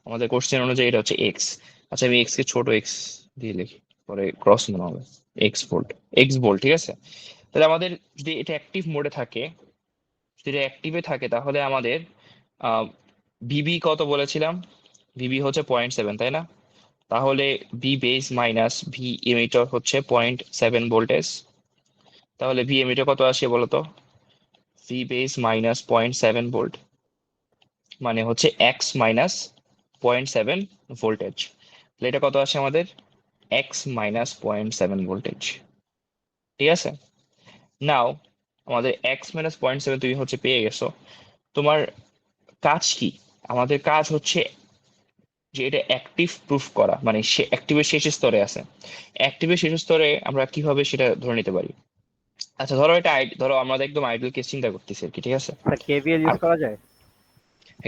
আমাদের কোশ্চেন অনুযায়ী এটা হচ্ছে এক্স। আচ্ছা আমি এক্স কে ছোট এক্স দিয়ে লিখি, পরে ক্রস মনে হবে, এক্স ভোল্ট, ঠিক আছে। তাহলে আমাদের যদি এটা অ্যাক্টিভ মোডে থাকে, যদি এটা অ্যাক্টিভে থাকে, তাহলে আমাদের ভিবি কত বলেছিলাম, ভিবি হচ্ছে 0.7, তাই না? তাহলে V base minus V emitter হচ্ছে 0.7 ভোল্টেজ। তাহলে ভি এমিটার কত আসে বলতো, ভি বেস মাইনাস 0.7 ভোল্ট, মানে হচ্ছে এক্স মাইনাস 0.7 ভোল্টেজ। তাহলে এটা কত আসে আমাদের, এক্স মাইনাস 0.7 ভোল্টেজ, ঠিক আছে। নাও আমাদের এক্স মাইনাস 0.7 তুমি হচ্ছে পেয়ে গেছো। তোমার কাজ কি? আমাদের কাজ হচ্ছে যে এটা অ্যাক্টিভ প্রুফ করা, মানে সে অ্যাক্টিভের শেষ স্তরে আছে। অ্যাক্টিভের শেষ স্তরে আমরা কিভাবে সেটা ধরে নিতে পারি? আচ্ছা ধরো এটা ধরো আমরা একদম আইডিয়াল কেস চিন্তা করতেছি আর কি, ঠিক আছে। স্যার কেভিএল ইউজ করা যায়?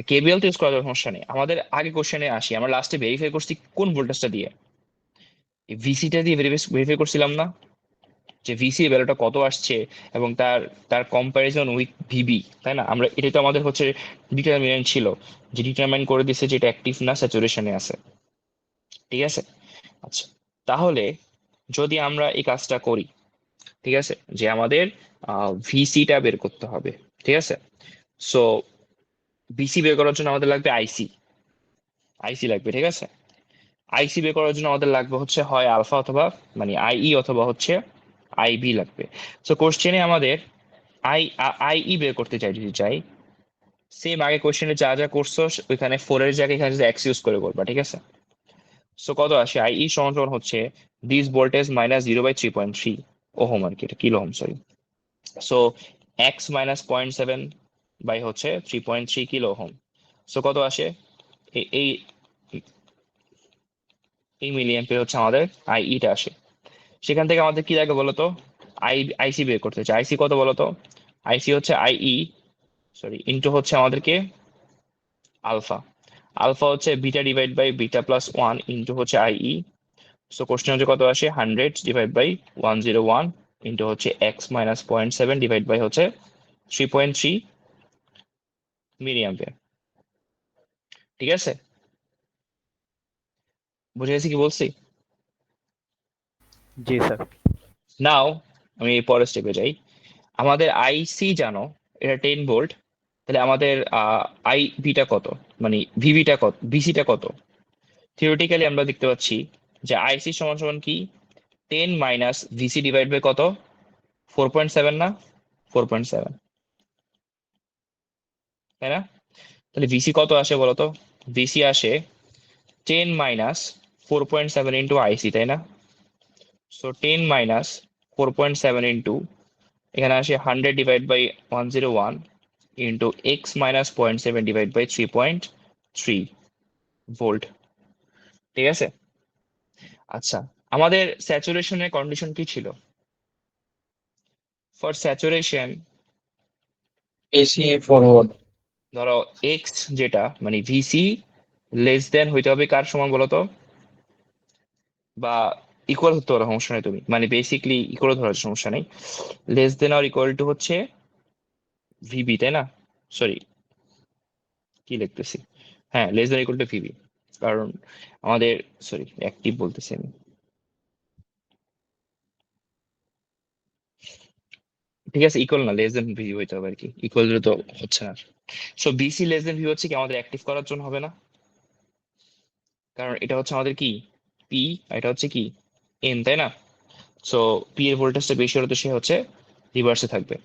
কেবিএল তো ইউজ করার সমস্যা নেই, আমাদের আগে কোশ্চেনে আসি, আমরা লাস্টে ভেরিফাই করছি কোন ভোল্টেজটা দিয়ে, ভিসিটা দিয়ে ভেরিফাই করছিলাম না, যে ভিসি ভ্যালুটা কত আসছে এবং তার তার কম্প্যারিজন উইথ ভিবি, তাই না? আমরা এটা তো আমাদের হচ্ছে ডিটারমিনেন্ট ছিল, যে ডিটারমাইন করে দিচ্ছে যে এটা অ্যাক্টিভ না স্যাচুরেশনে আছে, ঠিক আছে। আচ্ছা তাহলে যদি আমরা এই কাজটা করি, ঠিক আছে, যে আমাদের ভিসিটা বের করতে হবে, ঠিক আছে। সো ভিসি বের করার জন্য আমাদের লাগবে আইসি লাগবে, ঠিক আছে। আইসি বের করার জন্য আমাদের লাগবে হচ্ছে হয় আলফা অথবা মানে আইই অথবা হচ্ছে আইবি লাগবে। সো কোশ্চেনে আমাদের আইই বের করতে চাই, যদি চাই সেম আগে কোশ্চেনে যা যা করছো ওইখানে 4 এর জায়গায় এখানে এক্স ইউজ করে করবা, ঠিক আছে। সো কত আসে, আইই সমান সমান হচ্ছে দিস ভোল্টেজ মাইনাস 0/3.3 ওহম আর কি, এটা kilo ohm sorry. So X minus 0.7 by হচ্ছে 3.3 কিলো ওহম। সো কত আসে, এই এই মিলি অ্যাম্পিয়ার হচ্ছে আমাদের আইইটা আসে। সেখান থেকে আমাদের কি লাগে বলতো, আইসি বের করতে চাই। আইসি কত বলতো, আইসি হচ্ছে আইই সরি ইন্টু হচ্ছে আমাদেরকে আলফা, আলফা হচ্ছে beta divide by beta plus 1 into হচ্ছে আইই। সো কোশ্চেন হচ্ছে কত আসে 100 ডিভাইড বাই 101 ইন্টু হচ্ছে এক্স মাইনাস 0.7 ডিভাইড বাই হচ্ছে 3.3 মিলি অ্যাম্পিয়ার, ঠিক আছে। বুঝে গেছি কি বলছি? জি স্যার। নাও আমি এই পরের স্টেপে যাই। আমাদের আইসি জানো এটা 10 ভোল্ট, তাহলে আমাদের আই বিটা কত, মানে ভিবিটা কত, ভিসিটা কত? থিওরিটিক্যালি আমরা দেখতে পাচ্ছি যে আইসি সমান সমান কি 10 মাইনাস ভিসি ডিভাইড বাই কত 4.7 না, 4.7, তাই না? তাহলে ভিসি কত আসে বলতো, ভিসি আসে 10 মাইনাস 4.7 ইন্টু আইসি, তাই না? সো 10 মাইনাস 4.7 ইন্টু এখানে আসে 100 divide by 101 into X minus 0.7 divide by 3.3 volt, ঠিক আছে। আচ্ছা আমাদের স্যাচুরেশনের কন্ডিশন কি ছিল? For saturation AC forward. ধরো এক্স যেটা মানে ভিসি লেস দেন হইতে হবে কার সমান বলতো, বা ইকুয়াল হতে পারে, সমস্যা নেই, তুমি মানে বেসিকলি ইকুয়াল ধরার সমস্যা নেই। Less than or equal to হচ্ছে ভিবি, তাই না? সরি কি লিখতেছি, হ্যাঁ less than equal to VB, কারণ আমাদের সরি অ্যাক্টিভ বলতেছি আমি, ঠিক আছে। ইকুয়াল না লেস দেন ভিবি হইতে হবে আর কি, ইকুয়াল তো হচ্ছে না। So BC less than VB হচ্ছে কি আমাদের অ্যাক্টিভ করার জন্য হবে না, কারণ এটা হচ্ছে আমাদের কি পি, আর এটা হচ্ছে কি এন, তাই না? সো পি এর ভোল্টেজটা বেশি হলে তো সে হচ্ছে রিভার্সে থাকবে।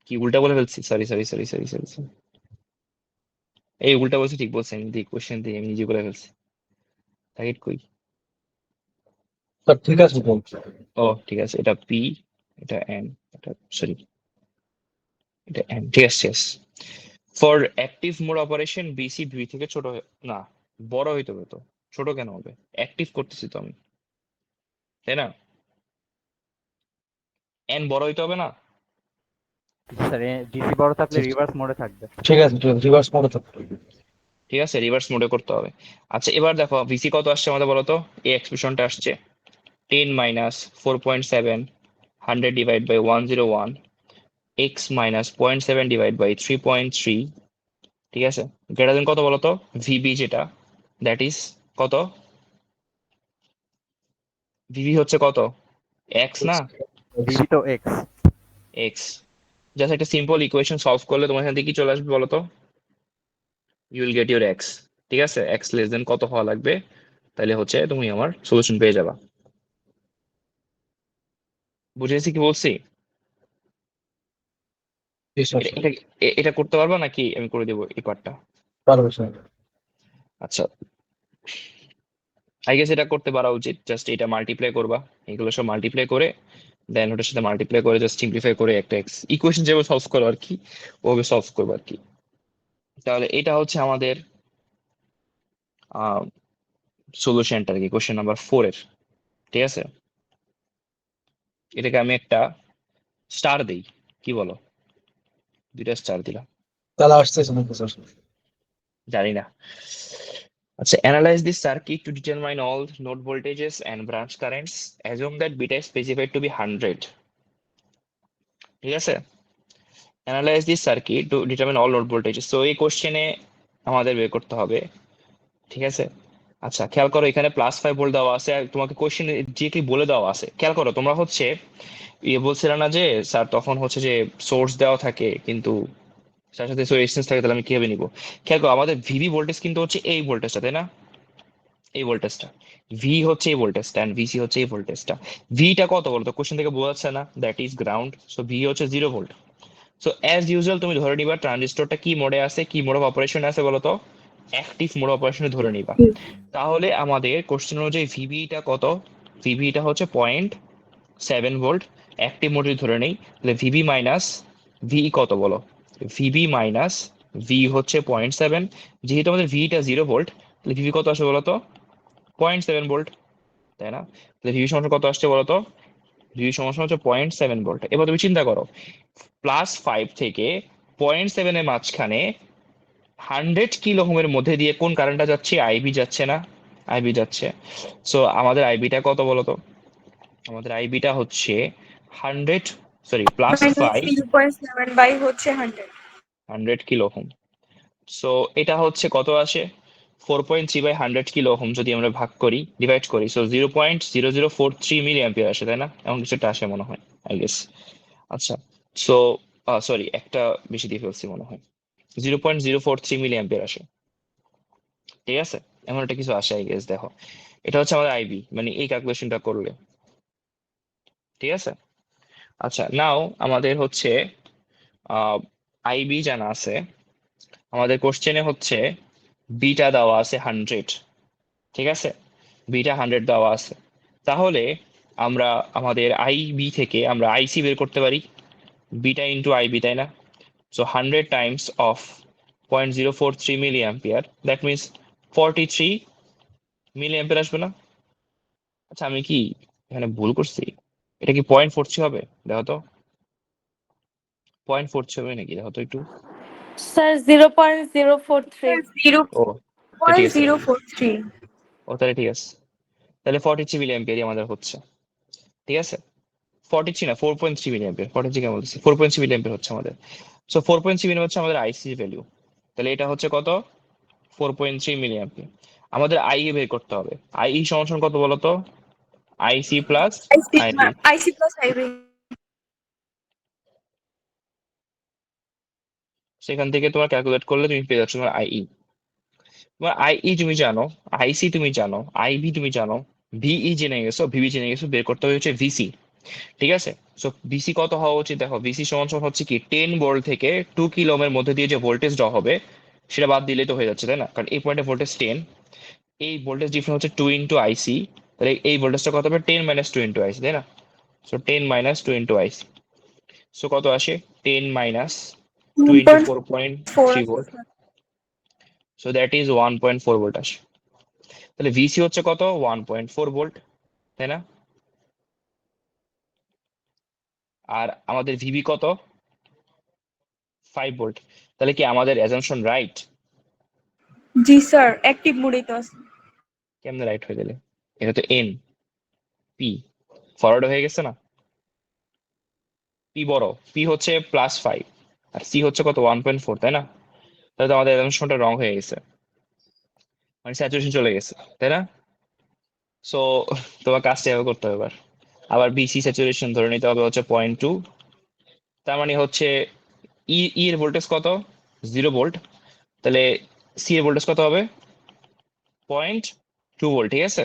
কি উল্টা বলে ফেলছি, sorry sorry sorry sorry sorry এই উল্টা বলছি, ঠিক বলছি আমি, কোশ্চেন দিয়ে আমি নিজে করে ফেলছি, টার্গেট কই স্যার ঠিক আছে তো। ও ঠিক আছে, এটা পি, এটা এন, এটা সরি, এটা এন, ঠিক আছে ঠিক আছে। For active mode operation BC V থেকে ছোট না বড় হইতে হবে, তো ছোট কেন হবে? অ্যাক্টিভ করতেছি তো আমি, তাই না? এন বড় হইতে হবে না? স্যার ডিসি বড় থাকলে রিভার্স মোডে থাকবে। ঠিক আছে রিভার্স মোডে থাকতে হবে। ঠিক আছে, রিভার্স মোডে করতে হবে। আচ্ছা এবার দেখো ভিসি কত আসছে আমাদের বলো তো, এই এক্সপ্রেশনটা আসছে 10 minus 4.7 100 divide by 101 x minus 0.7 divide by 3.3, ঠিক আছে, গ্রেটার দেন কত বলো তো ভিবি, যেটা দ্যাট ইজ কত? ভিবি হচ্ছে কত? এক্স না? ভিভি তো এক্স। এক্স। জাস্ট একটা সিম্পল ইকুয়েশন সলভ করলে তোমার এখান থেকে কি চলে আসবে বলো তো? You will get your X. ঠিক আছে, এক্স লেস দেন কত হওয়া লাগবে, তাহলে হচ্ছে তুমি আমার সলিউশন পেয়ে যাবা। বুঝেছি কি বলছি? জি স্যার। এটা এটা করতে পারবা নাকি আমি করে দেবো এই পার্টটা? পারবে স্যার। আচ্ছা আই গেস এটা করতে পারা উচিত। জাস্ট এটা মাল্টিপ্লাই করবা, এগুলো সব মাল্টিপ্লাই করে দেন ওটার সাথে মাল্টিপ্লাই করে জাস্ট সিম্পলিফাই করে একটা এক্স ইকুয়েশন যেভাবে সলভ করো আর কি, ওভাবে সলভ করবো আর কি। তাহলে এটা হচ্ছে আমাদের সলিউশনটা আর কি, কোশ্চেন নাম্বার 4 এর। ঠিক আছে, এটাকে আমি একটা স্টার দেই, কি বলো? 2টা স্টার দিলাম। তাহলে আসতেছে না স্যার। জানি না। আচ্ছা, analyze this circuit to determine all node voltages and branch currents. Assume that beta is specified to be 100. ঠিক আছে, analyze this circuit to determine all node voltages. So এই কোশ্চেনে আমাদের বের করতে হবে। ঠিক আছে, আচ্ছা খেয়াল করো এখানে +5 ভোল্ট দেওয়া আছে আর তোমাকে কোশ্চেন যে কি বলে দেওয়া আছে। খেয়াল করো তোমরা হচ্ছে বলছিল না যে স্যার তখন হচ্ছে যে সোর্স দেওয়া থাকে কিন্তু তার সাথে রেজিস্ট্যান্স থাকে, তাহলে আমি কিভাবে নিব? খেয়াল করো আমাদের ভিভি ভোল্টেজ কিন্তু হচ্ছে এই ভোল্টেজটা, তাই না? এই ভোল্টেজটা ভি হচ্ছে এই ভোল্টেজটা এন্ড ভিসি হচ্ছে এই ভোল্টেজটা। ভিটা কত বলতো কোশ্চেন থেকে বোঝা যাচ্ছে না, that is ground. So V হচ্ছে 0 ভোল্ট। সো অ্যাজ ইউজুয়াল তুমি ধরে নিবা ট্রানজিস্টরটা কি মোডে আছে, কি মোড অফ অপারেশন আছে বলতো? অ্যাক্টিভ মোড অফ অপারেশনে ধরে নিবা। তাহলে আমাদের কোশ্চেন অনুযায়ী ভিবিটা কত? ভিবিটা হচ্ছে 0.7 ভোল্ট। অ্যাক্টিভ মোডে ধরে নেই, তাহলে ভিবি মাইনাস ভি কত বলো? ভিবি মাইনাস ভি হচ্ছে 0.7, যেহেতু আমাদের ভিটা 0 ভোল্ট তাহলে ভিবি কত আসবে বলতো? 0.7 ভোল্ট, তাই না? তাহলে ভিবি সমস্যা কত আসছে বলতো? ভিবি সমস্যা হচ্ছে 0.7 ভোল্ট। এবার তুমি চিন্তা করো +5 থেকে 0.7 এর মাঝখানে 100 কিলো ওহমের মধ্যে দিয়ে কোন কারেন্টটা যাচ্ছে? আইবি যাচ্ছে না? আইবি যাচ্ছে। সো আমাদের আইবিটা কত বলতো? আমাদের আইবিটা হচ্ছে 100, সরি +5 0.7 বাই হচ্ছে 100 কিলো ওহম। সো এটা হচ্ছে কত আসে? 4.3 বাই 100 কিলো ওহম যদি আমরা ভাগ করি, ডিভাইড করি, সো 0.0043 মিলি অ্যাম্পিয়ার আসে, তাই না? এমন কিছু একটা আসে মনে হয় আই গেস। আচ্ছা সো সরি একটা বেশি দিয়ে ফেলছি মনে হয়, 0.043 মিলি অ্যাম্পিয়ার আসে। ঠিক আছে, এমন একটা কিছু আসে আই গেস। দেখো এটা হচ্ছে আমাদের আইবি, মানে এই ক্যালকুলেশনটা করলে। ঠিক আছে, আচ্ছা নাও আমাদের হচ্ছে আইবি জানা আছে, আমাদের কোশ্চেনে হচ্ছে বিটা দেওয়া আছে 100। ঠিক আছে, বিটা 100 দেওয়া আছে, তাহলে আমরা আমাদের আইবি থেকে আমরা আইসি বের করতে পারি, বিটা ইন্টু আইবি, তাই না? So 100 times of 0.043 milli ampere, that means 43 milli ampere আসবে না? আচ্ছা আমি কি এখানে ভুল করছি? এটা কি 0.43 হবে? দেখো তো 0.43 হবে নাকি, দেখো তো একটু। স্যার 0.043। 100. ও ঠিক আছে, 0.043. ও তাহলে ঠিক আছে, তাহলে 43 মিলি অ্যাম্পিয়ারই আমাদের হচ্ছে। ঠিক আছে, 43 না 4.3 মিলি অ্যাম্পিয়ার, 43 কেন বলতেছি, 4.3 মিলি অ্যাম্পিয়ার হচ্ছে আমাদের। সো 4.3 মিলি হচ্ছে আমাদের আইসি ভ্যালু, তাহলে এটা হচ্ছে কত? 4.3 মিলি অ্যাম্পিয়ার। আমাদের আই বের করতে হবে, আই সমান কত বলতো? IC plus IB. IC plus IB. সেখান থেকে তোমার ক্যালকুলেট করলে তুমি পেয়ে যাচ্ছ তোমার আইই। তোমার আইই তুমি জানো, আইসি তুমি জানো, আইবি তুমি জানো, ভিই জেনে গেছো, ভিবি জেনে গেছো, বের করতে হবে হচ্ছে ভিসি। ঠিক আছে, সো ভিসি কত হওয়া উচিত? দেখো ভিসি সমান হচ্ছে কি 10 ভোল্ট থেকে 2 কিলো ওহমের মধ্যে দিয়ে যে ভোল্টেজ ড্র হবে সেটা বাদ দিলেই তো হয়ে যাচ্ছে, তাই না? কারণ এই পয়েন্টে ভোল্টেজ 10, এই ভোল্টেজ ডিফারেন্স হচ্ছে 2 ইন্টু আইসি তাহলে এই ভোল্টেজটা কত হবে 10 - 2 ইন্টু আইসি, তাই না? সো 10 - 2 ইন্টু আইসি, সো কত আসে 10 - 2 into 4.3 volt, so that is 1.4 volt আসে। তাহলে ভিসি হচ্ছে কত 1.4 ভোল্ট, তাই না? আর আমাদের ভিবি কত 5 ভোল্ট। তাহলে কি আমাদের অ্যাজাম্পশন রাইট? জি স্যার, অ্যাক্টিভ মোডেই তো আছে। কেমনে রাইট হয়ে গেলে? এটা তো এন, পি ফরওয়ার্ড হয়ে গেছে না? পি বড়, পি হচ্ছে +5 আর সি হচ্ছে কত 1.4, তাই না? তাহলে তো আমাদের অ্যাজাম্পশনটা রং হয়ে গেছে, মানে স্যাচুরেশন চলে গেছে, তাই না? সো তোমার কাজটা এভাবে করতে হবে এবার। আবার বিসি স্যাচুরেশন ধরে নিতে হবে হচ্ছে 0.2, তার মানে হচ্ছে ই এর ভোল্টেজ কত 0 ভোল্ট, তাহলে সি এর ভোল্টেজ কত হবে 0.2 ভোল্ট, ঠিক আছে?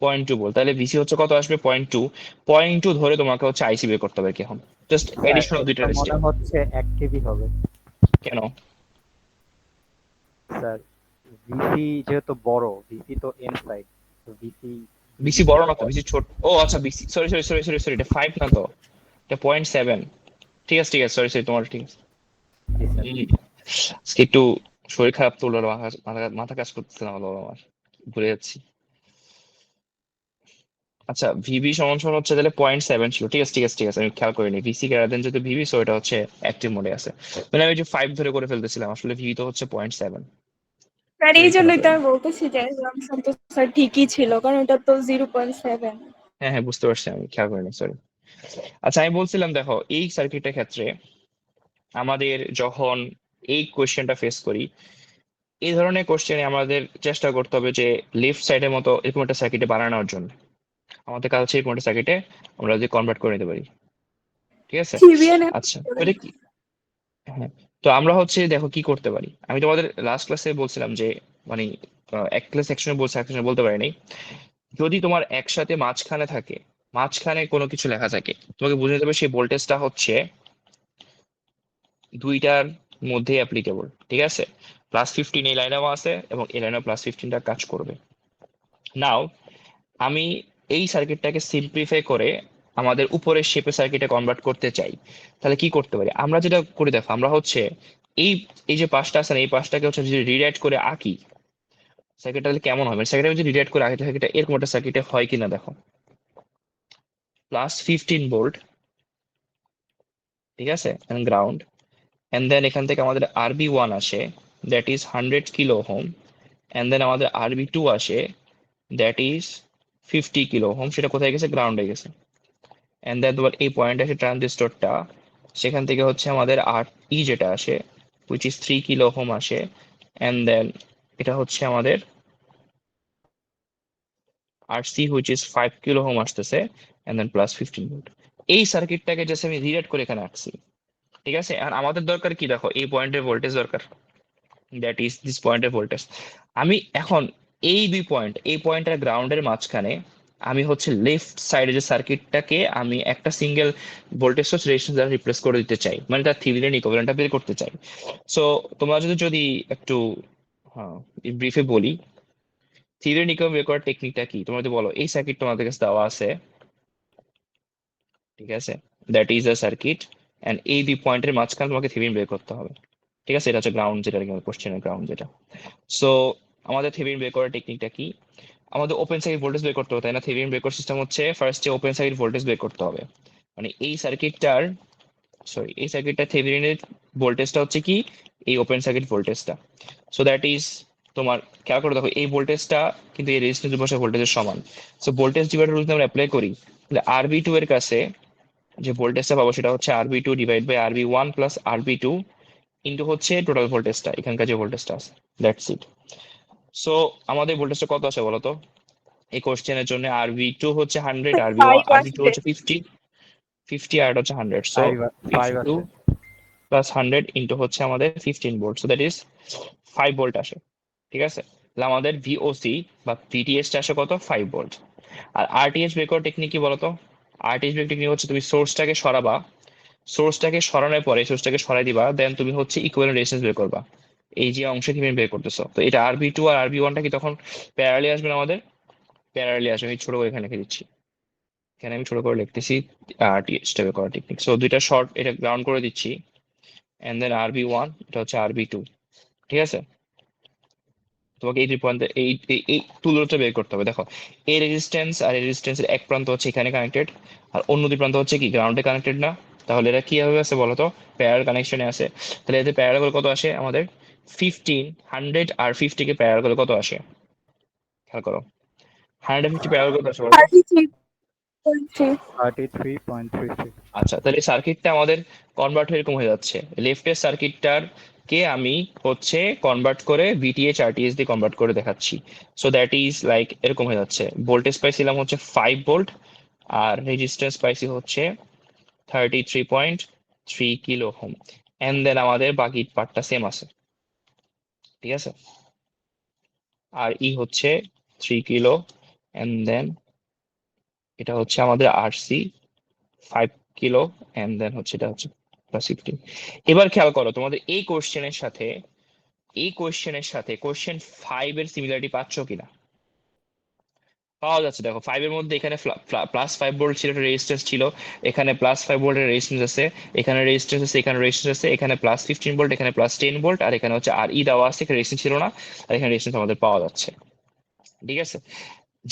0.2 ভোল্ট, তাহলে ভিসি হচ্ছে কত আসবে 0.2 ধরে তোমাকে হচ্ছে আইসি বের করতে হবে কি এখন, জাস্ট এডিশন অফ দুইটা এটা মনে স্টেপ। হচ্ছে 1 কেবি হবে কেন? স্যার। ভিসি যেহেতু বড়, ভিসি তো এন সাইড, তো ভিসি বিসি বড় না তো, বিসি ছোট। ও আচ্ছা, BC sorry sorry sorry sorry sorry, এটা 5 না তো, এটা 0.7। ঠিক আছে ঠিক আছে, সরি সরি, তোমার ঠিক আছে। আজকে একটু শরীর খারাপ তো, ওর মাথা কাজ করতেছে না ভালো আমার, ভুলে যাচ্ছি। আচ্ছা, ভিবি সমান সমান হচ্ছে তাহলে 0.7 ছিল, ঠিক আছে ঠিক আছে ঠিক আছে, আমি খেয়াল করিনি। ভিসি গ্রেটার দেন যদি ভিবি, সো এটা হচ্ছে অ্যাক্টিভ মোডে আছে। মানে আমি যে 5 ধরে করে ফেলতেছিলাম, আসলে ভিবি তো হচ্ছে 0.7। স্যার এই জন্যই তো আমি বলতেছি যে অ্যাজাম্পশন তো স্যার ঠিকই ছিল, কারণ এটা তো 0.7। হ্যাঁ হ্যাঁ, বুঝতে পারছি, আমি খেয়াল করিনি, সরি। আচ্ছা, আমি বলছিলাম দেখো, এই সার্কিটের ক্ষেত্রে আমাদের যখন এই কোয়েশ্চেনটা ফেস করি, এই ধরনের কোশ্চেনে আমাদের চেষ্টা করতে হবে যে লেফট সাইডের মতো এরকম একটা সার্কিটে বানানোর জন্য। আমাদের কাজ হচ্ছে এরকম একটা সার্কিটে আমরা যদি কনভার্ট করে নিতে পারি, ঠিক আছে? সিবিএন আচ্ছা, তো এটা কি? হ্যাঁ, তো আমরা হচ্ছে দেখো কি করতে পারি। আমি তোমাদের লাস্ট ক্লাসে বলছিলাম যে মানে এক ক্লাস সেকশনে বলছে, এক সেকশনে বলতে পারিনি। যদি তোমার একসাথে মাঝখানে থাকে, মাঝখানে কোনো কিছু লেখা থাকে, তোমাকে বুঝে নিতে হবে সেই ভোল্টেজটা হচ্ছে দুইটার মধ্যে অ্যাপ্লিকেবল, ঠিক আছে? +15 এই লাইনেও আছে এবং এই লাইনেও +15টা কাজ করবে। নাও আমি এই সার্কিটটাকে সিম্পলিফাই করে আমাদের উপরের শেপে সার্কিটে কনভার্ট করতে চাই, তাহলে কি করতে পারি? আমরা যেটা করি দেখো, আমরা হচ্ছে এই এই যে পাঁচটা আছে না, এই পাঁচটাকে হচ্ছে যদি রিরাইট করে আঁকি, সার্কিটটা তাহলে কেমন হবে? সার্কিটটা যদি রিরাইট করে আঁকি, সার্কিটটা এরকম একটা সার্কিটে হয় কিনা দেখো। +15 ভোল্ট, ঠিক আছে, গ্রাউন্ড, এন্ড দেন এখান থেকে আমাদের RB1 আসে, that is 100 kilo ohm, and then আমাদের RB2 আসে, দ্যাট ইজ 50 কিলো ওহম। সেটা কোথায় গেছে? গ্রাউন্ডে গেছে। এন্ড দেন তোমার এই পয়েন্ট আসে ট্রানজিস্টরটা, সেখান থেকে হচ্ছে আমাদের RE যেটা আসে, হুইচ ইজ 3 কিলো ওহম আসে, এন্ড দেন এটা হচ্ছে আমাদের RC which is 5 kilo ohm আসতেছে, এন্ড দেন +15 ভোল্ট। এই সার্কিটটাকে জাস্ট আমি রিরাইট করে এখানে আঁকছি, ঠিক আছে? আর আমাদের দরকার কি দেখো, এই পয়েন্টের ভোল্টেজ দরকার, দ্যাট ইজ দিস পয়েন্টের ভোল্টেজ। আমি এখন এই দুই পয়েন্ট, এই পয়েন্ট আর গ্রাউন্ডের মাঝখানে আমি হচ্ছে লেফট সাইডে যে সার্কিটটাকে আমি একটা সিঙ্গেল ভোল্টেজ সোর্স রেজিস্ট্যান্স দ্বারা রিপ্লেস করে দিতে চাই, মানে তার থেভেনিন ইকুইভ্যালেন্টটা বের করতে চাই। সো তোমরা যদি একটু ব্রিফে বলি, থেভেনিন ইকুইভ্যালেন্ট বের করার টেকনিকটা কি তোমরা যদি বলো। এই সার্কিট তোমাদের কাছে দেওয়া আছে, ঠিক আছে, that is a circuit, and এই দুই পয়েন্টের মাঝখানে তোমাকে থেভেনিন বের করতে হবে, ঠিক আছে? এটা হচ্ছে গ্রাউন্ড, যেটা কোশ্চেনের গ্রাউন্ড যেটা। সো আমাদের থেভেনিন বের করার টেকনিকটা কি? আমাদের ওপেন সার্কিট ভোল্টেজ বের করতে হবে, তাই না? থেভেনিন বের করার সিস্টেম হচ্ছে ফার্স্টে ওপেন সার্কিট ভোল্টেজ বের করতে হবে, মানে এই সার্কিটটার থেভেনিনের ভোল্টেজটা হচ্ছে কি? এই ওপেন সার্কিট ভোল্টেজটা। সো দ্যাট ইজ তোমার, খেয়াল করে দেখো, এই ভোল্টেজটা কিন্তু এই রেজিস্ট্যান্স দুপাশের ভোল্টেজের সমান। সো ভোল্টেজ ডিভাইডার রুল আমরা অ্যাপ্লাই করি, তাহলে RB2 এর কাছে যে ভোল্টেজটা পাবো সেটা হচ্ছে RB2 divide by RB1 plus RB2 into হচ্ছে টোটাল ভোল্টেজটা, এখানকার যে ভোল্টেজটা আছে, দ্যাটস ইট। সো আমাদের ভোল্টেজটা কত আসে বলতো এই কোশ্চেনের জন্য? RB2 হচ্ছে 100, RB2 হচ্ছে 50 আর এটা হচ্ছে 100, সো 5 52 আছে। প্লাস 100 ইন্টু হচ্ছে আমাদের 15 volt, so that is 5 volt আসে, ঠিক আছে? তাহলে আমাদের VOC বা VTH টা আসে কত? 5 ভোল্ট। আর RTH বের করার টেকনিক কি বলতো? RTH বের টেকনিক হচ্ছে তুমি সোর্সটাকে সরাবা, সোর্সটাকে সরানোর পরে সোর্সটাকে সরাই দিবা, দেন তুমি হচ্ছে ইকুইভ্যালেন্ট রেজিস্ট্যান্স বের করবা। এই যে অংশ তুমি বের করতেছো, তো এটা RB2 আর RB1টা কি তখন প্যারালালি আসবে না আমাদের? প্যারালালি আসে, আমি ছোট করে এখানে লিখে দিচ্ছি, এখানে আমি ছোট করে লিখতেছি স্টেপে করা টেকনিক। সো দুইটা শর্ট এটা গ্রাউন্ড করে দিচ্ছি, এন্ড দেন RB1 এটা হচ্ছে RB2, ঠিক আছে? তোমাকে এই পয়েন্টে এই তুলনাটা বের করতে হবে। দেখো এই রেজিস্ট্যান্স আর এই রেজিস্ট্যান্সের এক প্রান্ত হচ্ছে এখানে কানেক্টেড, আর অন্য দুই প্রান্ত হচ্ছে কি গ্রাউন্ডে কানেক্টেড না। তাহলে এরা কিভাবে আছে বলো তো? প্যারালাল কানেকশনে আছে। তাহলে এতে প্যারালাল করে কত আসে আমাদের? 15, 100 আর 50 কে প্যারালাল করে কত আসে? খেয়াল করো, 150 প্যারালাল কত আসে বলো তো? 33.3 33.33। আচ্ছা, তাহলে সার্কিটটা আমাদের কনভার্ট এরকম হয়ে যাচ্ছে। লেফটের সার্কিটটার কে আমি হচ্ছে কনভার্ট করে VTH RTH দিয়ে কনভার্ট করে দেখাচ্ছি। সো দ্যাট ইজ লাইক এরকম হয়ে যাচ্ছে। ভোল্টেজ পাইছিলাম হচ্ছে 5 ভোল্ট, আর রেজিস্ট্যান্স পাইছি হচ্ছে 33.3 কিলো ওহম, এন্ড দেন আমাদের বাকি পার্টটা সেম আছে, ঠিক আছে? আর হচ্ছে 3 কিলো, এন্ড দেন এটা হচ্ছে আমাদের RC 5 কিলো, এন্ড দেন হচ্ছে এটা হচ্ছে +15। এবার খেয়াল করো, তোমাদের এই কোশ্চেনের সাথে কোশ্চেন 5 এর সিমিলারিটি পাচ্ছ কিনা? পাওয়া যাচ্ছে। দেখো 5 এর মধ্যে এখানে +5 ভোল্ট ছিল, একটা রেজিস্ট্যান্স ছিল, এখানে +5 ভোল্টের রেজিস্ট্যান্স আছে, এখানে রেজিস্ট্যান্স আছে, এখানে রেজিস্ট্যান্স আছে, এখানে +15 ভোল্ট, এখানে +10 ভোল্ট, আর এখানে হচ্ছে RE দেওয়া আছে, এখানে রেজিস্ট্যান্স ছিল না, আর এখানে রেজিস্ট্যান্স আমাদের পাওয়া যাচ্ছে, ঠিক আছে?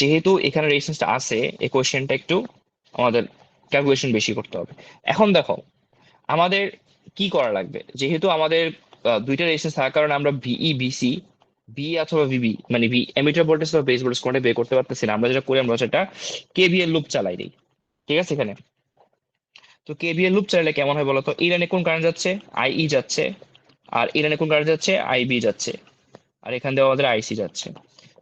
যেহেতু এখানে রেজিস্ট্যান্সটা আছে, এই কোশ্চেনটা একটু আমাদের ক্যালকুলেশন বেশি করতে হবে। এখন দেখো আমাদের কি করা লাগবে, যেহেতু আমাদের দুইটা রেজিস্ট্যান্স থাকার কারণে আমরা VE BC বি অথবা VB মানে এমিটার ভোল্টেজ বা বেস ভোল্টেজ কোনটা বের করতে পারতেছি না। আমরা যেটা করি, আমরা সেটা KVL লুপ চালাই দিই, ঠিক আছে? এখানে তো KVL লুপ চালালে কেমন হয় বলতো? এই লাইনে কোন কারেন্ট যাচ্ছে? IE যাচ্ছে, আর এই লাইনে কোন কারেন্ট যাচ্ছে? IB যাচ্ছে, আর এখান দিয়ে আমাদের IC যাচ্ছে।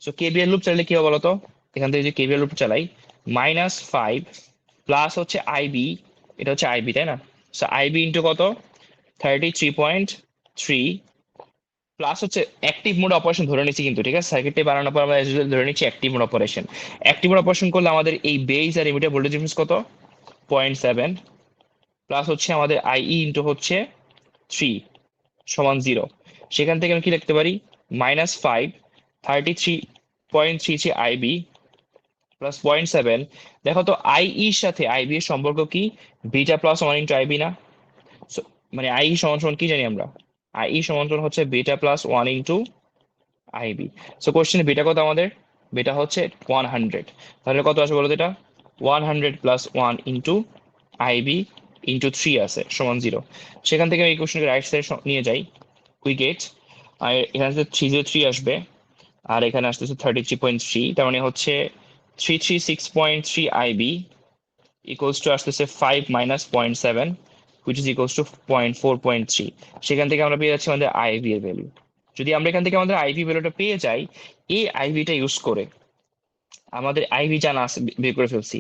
সো KVL লুপ চালালে কি হবে বলতো? এখান থেকে যে KVL লুপ চালাই, -5 প্লাস হচ্ছে IB, এটা হচ্ছে IB, তাই না? সো IB ইন্টু কত? 33.3 প্লাস হচ্ছে অ্যাক্টিভ মোড অপারেশন ধরে নিচ্ছি কিন্তু, ঠিক আছে? সার্কিটটি বানানোর পর আমরা as usual ধরে নিচ্ছি active mode operation. Active mode operation করলে আমাদের এই বেস আর এমিটার ভোল্টেজ ডিফারেন্স কত? 0.7 প্লাস হচ্ছে আমাদের IE ইন্টু হচ্ছে 3 সমান 0। সেখান থেকে আমি কি লিখতে পারি? -5 33.3 IB প্লাস 0.7। দেখো তো IE এর সাথে IB এর সম্পর্ক কি? বিটা প্লাস 1 ইন্টু IB না? So, মানে IE সমান সমান কি জানি আমরা? IE সমান সমান হচ্ছে beta plus 1 into IB। So কোশ্চেনে বিটা কত আমাদের? বিটা হচ্ছে 100। তাহলে কত আসবে বলো তো? এটা 100 প্লাস 1 ইন্টু IB ইন্টু 3 আছে সমান 0। সেখান থেকে আমি এই কোশ্চেনকে রাইট সাইড নিয়ে যাই, উই গেট, আর এখানে আসলে 303 আসবে, আর এখানে আসতেছে 33.3, তার মানে হচ্ছে 336.3 IB ইকুয়ালস টু আসতেছে 5 minus 0.7 which is equals to 0.4.3। সেখান থেকে আমরা পেয়ে যাচ্ছি আমাদের IB এর ভ্যালু। যদি আমরা এখান থেকে আমাদের IB ভ্যালুটা পেয়ে যাই, এই IB-টা ইউজ করে আমাদের IB জানা আছে, বের করে ফেলছি।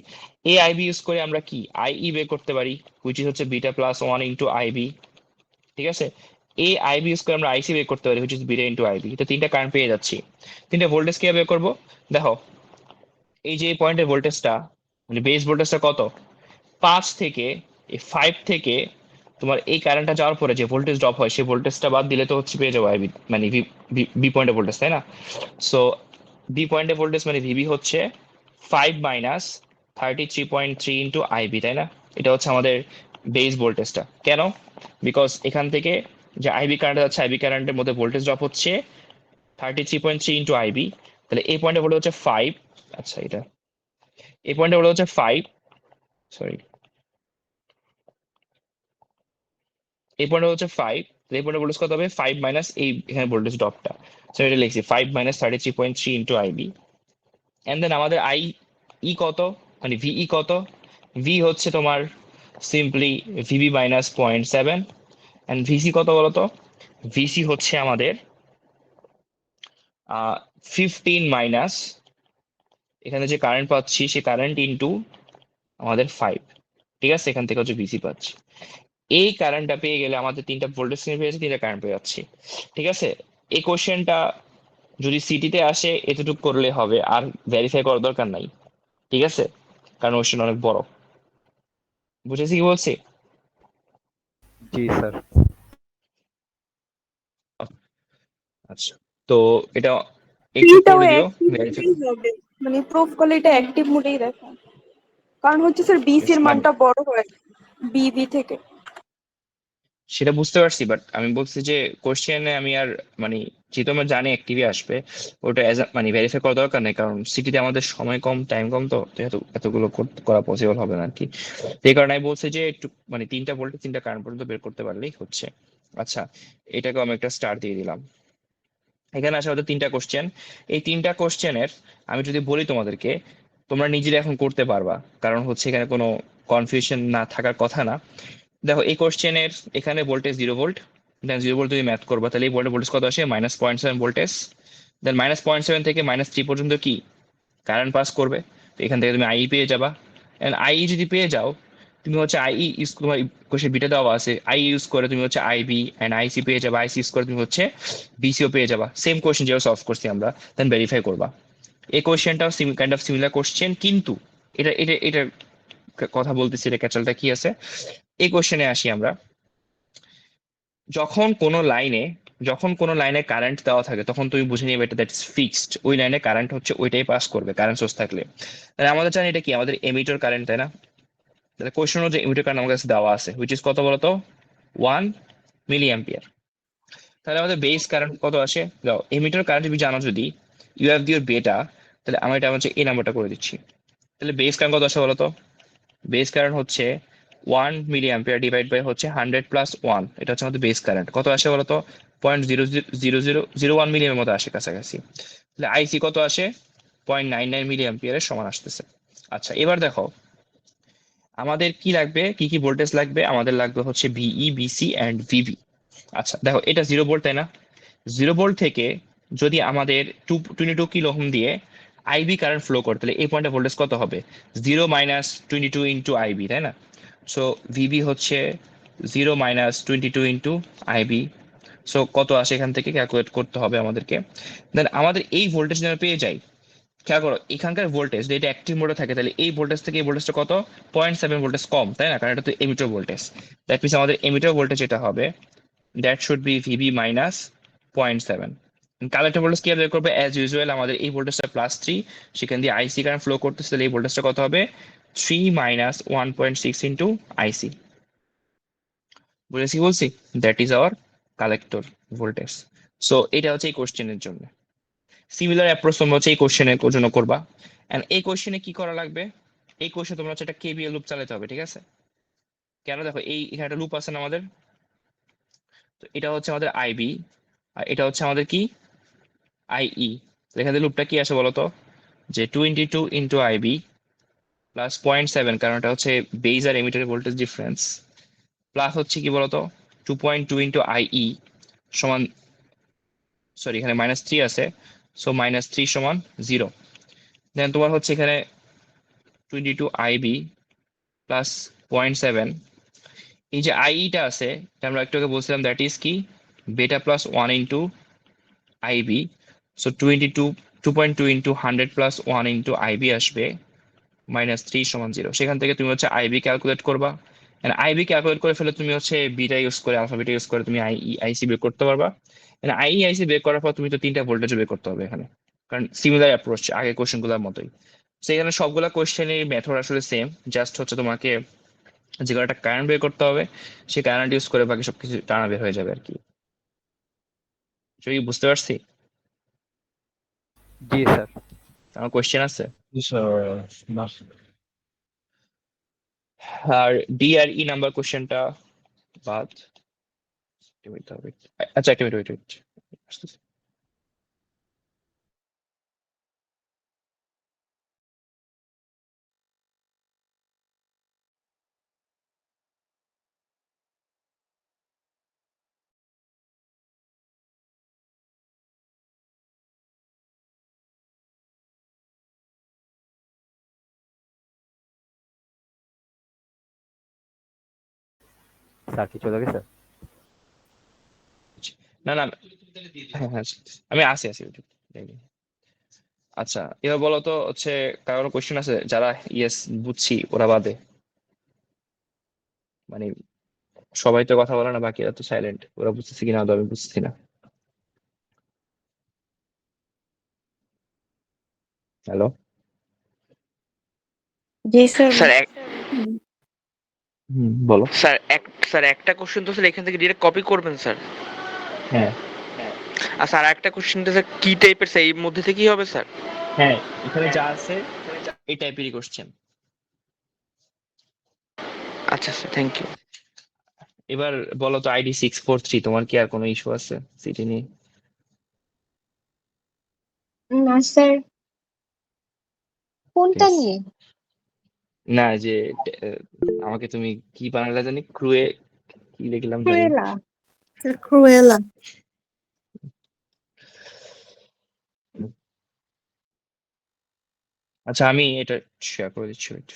এই IB ইউজ করে আমরা কি IE বের করতে পারি, which is হচ্ছে বিটা প্লাস 1 ইন্টু IB, ঠিক আছে? এই IB ইউজ করে আমরা IC বের করতে পারি, which is beta into IB। তো তিনটা কারেন্ট পেয়ে যাচ্ছি। তিনটা ভোল্টেজ কিভাবে বের করবো? দেখো এই যে পয়েন্টের ভোল্টেজটা মানে বেস ভোল্টেজটা কত? 5 থেকে এই 5 থেকে তোমার এই কারেন্টটা যাওয়ার পরে যে ভোল্টেজ ড্রপ হয়, সেই ভোল্টেজটা বাদ দিলে তো হচ্ছে পেয়ে যাবো IB মানে বি পয়েন্টের ভোল্টেজ, তাই না? সো বি পয়েন্টের ভোল্টেজ মানে VB হচ্ছে 5 মাইনাস 33.3 ইন্টু IB, তাই না? এটা হচ্ছে আমাদের বেস ভোল্টেজটা। কেন? বিকজ এখান থেকে যে IB কারেন্ট যাচ্ছে, IB কারেন্টের মধ্যে ভোল্টেজ ড্রপ হচ্ছে 33.3 ইন্টু IB। তাহলে এই পয়েন্টে ভোল্টেজ হচ্ছে 5। আচ্ছা, এটা এই পয়েন্টে ভোল্টেজ হচ্ছে 5, সরি এই পয়েন্টে হচ্ছে 5, এই পয়েন্টে ভোল্টেজ কত হবে? 5 মাইনাস এই এখানে ভোল্টেজ ড্রপটা, সো এটা লিখছি 5 minus 33.3 into IB। And then আমাদের IE কত, মানে VE কত? V হচ্ছে তোমার simply VB minus 0.7, and VC কত বলতো? VC হচ্ছে আমাদের 15 মাইনাস এখানে যে কারেন্ট পাচ্ছি সে কারেন্ট ইন্টু আমাদের 5, ঠিক আছে? এখান থেকে হচ্ছে VC পাচ্ছি। এই কারেন্টটা পেয়ে গেলে আমাদের তিনটা ভোল্টেজ পেয়েছে, তিনটা কারেন্ট পেয়ে যাচ্ছি, ঠিক আছে? এই কোশ্চেনটা যদি সিটিতে আসে এতটুকু করলে হবে, আর ভেরিফাই করার দরকার নাই, ঠিক আছে? কারণ কোশ্চেন অনেক বড়। বুঝেছি কি বলছি? জি স্যার। আচ্ছা, তো এটা একটু করে দিও ভেরিফাই। মানে প্রুফ করলে এটা অ্যাক্টিভ মোডেই দেখে, কারণ হচ্ছে স্যার বিসি এর মানটা বড় হয় বিবি থেকে। সেটা বুঝতে পারছি, বাট আমি বলছি যে কোশ্চেনে আমি আর মানে যেহেতু আমরা জানি অ্যাক্টিভই আসবে, ওটা মানে ভেরিফাই করা দরকার নেই, কারণ সিটিতে আমাদের সময় কম, টাইম কম, তো এতগুলো করা পসিবল হবে না আর কি। এই কারণে আমি বলছি যে একটু মানে 3টা ভোল্টে 3টা কারেন্ট পর্যন্ত বের করতে পারলেই হচ্ছে। আচ্ছা, এটাকে আমি একটা স্টার দিয়ে দিলাম। এখানে আসে আমাদের 3টা কোশ্চেন। এই 3টা কোশ্চেনের আমি যদি বলি তোমাদেরকে, তোমরা নিজেরা এখন করতে পারবা, কারণ হচ্ছে এখানে কোনো কনফিউশন না থাকার কথা না। দেখো এই কোশ্চেনের এখানে ভোল্টেজ 0 ভোল্ট, দেন 0 ভোল্ট তুমি ম্যাথ করবা, তাহলে এই ভোল্টেজ কত আসে? -0.7 ভোল্টেজ। দেন -0.7 থেকে -3 পর্যন্ত কি কারেন্ট পাস করবে, তো এখান থেকে তুমি আই পেয়ে যাবা। এন্ড আই যদি পেয়ে যাও, তুমি হচ্ছে আই ইউজ, তোমার কোশ্চেন বিটা দেওয়া আছে, আই ইউজ করে তুমি হচ্ছে আইবি এন্ড আইসি পেয়ে যাবা, আইসি ইউজ করে তুমি হচ্ছে বিসিও পেয়ে যাবা। সেম কোশ্চেন যেভাবে সলভ করছি আমরা, দেন ভেরিফাই করবা। এই কোশ্চেনটাও কাইন্ড অফ সিমিলার কোশ্চেন, কিন্তু এটা কথা বলতেছি, এটা ক্যাচালটা কি আছে। এই কোশ্চেনে আসি আমরা। যখন কোনো লাইনে কারেন্ট দেওয়া থাকে, তখন তুমি বুঝে নিবে এটা দ্যাট ইজ ফিক্সড, ওই লাইনে কারেন্ট হচ্ছে ওইটাই পাস করবে কারেন্ট সোর্স থাকলে। তাহলে আমাদের জানি এটা কি, আমাদের এমিটার কারেন্ট, তাই না? তাহলে কোশ্চেন অনুযায়ী এমিটার কারেন্ট আমার কাছে দেওয়া আছে, হুইচ ইজ কত বলতো? 1 মিলি অ্যাম্পিয়ার। তাহলে আমাদের বেস কারেন্ট কত আসে? দাও, এমিটার কারেন্ট তুমি জানো, যদি ইউ হ্যাভ দিওর বেটা, তাহলে আমি এটা হচ্ছে এই নাম্বারটা করে দিচ্ছি। তাহলে বেস কারেন্ট কত আসে বলতো? বেস কারেন্ট হচ্ছে 1 মিলি অ্যাম্পিয়ার ডিভাইড বাই হচ্ছে 100 + 1, এটা হচ্ছে আমাদের বেস কারেন্ট। কত আসে বলতো? 0.0001 মিলি মতো আসে কাছাকাছি। তাহলে আইসি কত আসে? 0.99 মিলি অ্যাম্পিয়ারের সমান আসতেছে। আচ্ছা, এবার দেখো আমাদের কি লাগবে, কি কি ভোল্টেজ লাগবে? আমাদের লাগবে হচ্ছে ভিই, বিসি অ্যান্ড ভিবি। আচ্ছা দেখো, এটা 0 ভোল্ট, তাই না? 0 ভোল্ট থেকে যদি আমাদের 22 কিলো ওহম দিয়ে আইবি কারেন্ট ফ্লো করে, তাহলে এই পয়েন্টে ভোল্টেজ কত হবে? 0 - 22 ইন্টু আইবি, তাই না? সো ভিবি হচ্ছে 0 - 22 ইন্টু আইবি। সো কত আসে এখান থেকে ক্যালকুলেট করতে হবে আমাদেরকে। দেন আমাদের এই ভোল্টেজ যেন পেয়ে যাই, খেয়াল করো এখানকার ভোল্টেজ যদি এটা অ্যাক্টিভ মোডে থাকে, তাহলে এই ভোল্টেজ থেকে এই ভোল্টেজটা কত? 0.7 ভোল্টেজ কম, তাই না? কারণ এটা তো এমিটার ভোল্টেজ। দ্যাট মিনস আমাদের এমিটার ভোল্টেজ যেটা হবে, that should be VB minus 0.7। Collector voltage কি বের করবে? অ্যাজ ইউজুয়াল আমাদের এই ভোল্টেজটা +3, সেখান দিয়ে আইসি কারেন্ট ফ্লো করতেছে, তাহলে এই ভোল্টেজটা কত হবে? 3 - 1.6 ইন্টু আইসি। বুঝেছি বলছি? That is our collector voltage. So এটা হচ্ছে এই কোশ্চেনের জন্য। সিমিলার অ্যাপ্রোচ তোমরা হচ্ছে এই কোশ্চেনের জন্য করবা। এন্ড এই কোশ্চেনে কি করা লাগবে? এই কোশ্চেনে তোমরা হচ্ছে একটা কেভিএল লুপ চালাতে হবে, ঠিক আছে? কেন? দেখো এখানে একটা লুপ আছে না আমাদের, তো এটা হচ্ছে আমাদের আইবি, আর এটা হচ্ছে আমাদের কি? আইই। এখানে লুপটা কি আসে বলতো? যে 22 ইন্টু আইবি প্লাস 0.7, কারণ এটা হচ্ছে বেজ আর এমিটারের ভোল্টেজ ডিফারেন্স, প্লাস হচ্ছে কি বলতো 2.2 ইন্টু আইই সমান, সরি এখানে -3 আছে, সো -3 সমান 0। দেন তোমার হচ্ছে এখানে 22 আইবি প্লাস 0.7, এই যে আইইটা আছে, এটা আমরা একটু আগে বলছিলাম দ্যাট ইজ কি? Beta plus 1 into IB. So 2.2 into 100 + 1 into IB আসবে -3 সমান 0। সেখান থেকে তুমি হচ্ছে আইবি ক্যালকুলেট করবা। আইবি ক্যালকুলেট করে ফেলে তুমি হচ্ছে বিটা ইউজ করে, আলফা বিটা ইউজ করে তুমি আইসি বের করতে পারবা। আইসি বের করার পর তুমি তো 3টা ভোল্টেজ বের করতে হবে এখানে, কারণ সিমিলার অ্যাপ্রোচ আগে কোশ্চেনগুলোর মতোই। সেখানে সবগুলা কোশ্চেনের মেথড আসলে সেম, জাস্ট হচ্ছে তোমাকে যে কোনো একটা কারেন্ট বের করতে হবে, সেই কারেন্ট ইউজ করে বাকি সবকিছু টানা বের হয়ে যাবে আর কি। কি বুঝতে পারছি? জি স্যার। আমার কোশ্চেন আছে। Not R D R E number কোশ্চেনটা বাদ দিতে হবে। আচ্ছা একটা মিনিট, ওয়েট আসতেছে। স্যার কি চলে গেছে? না না, হ্যাঁ হ্যাঁ, আমি আসি আসি। আচ্ছা, এবার বলো তো হচ্ছে কারো কোশ্চেন আছে? যারা ইয়েস বুঝছি ওরা বাদে, মানে সবাই তো কথা বলে না, বাকিরা তো সাইলেন্ট, ওরা বুঝতেছে কিনা আদৌ আমি বুঝতেছি না। হ্যালো? জি স্যার। স্যার বলো। স্যার একটা কোশ্চেন তো স্যার এখান থেকে ডিরেক্ট কপি করবেন স্যার। হ্যাঁ আর স্যার একটা কোশ্চেনটা স্যার কি টাইপের স্যার এর মধ্যে থেকেই হবে স্যার? হ্যাঁ, এখানে যা আছে এই টাইপেরই কোশ্চেন। আচ্ছা স্যার, থ্যাংক ইউ। এবার বলো তো ID 643, তোমার কি আর কোনো ইস্যু আছে সিটি নিয়ে? না স্যার, কোনটা Yes. নিয়ে? না, যে আমাকে তুমি কি বানালে জানি, ক্রুয়ে কি লিখলাম জানি। ক্রুয়েলা। ক্রুয়েলা। আচ্ছা, আমি এটা শেয়ার করে দিচ্ছি, wait.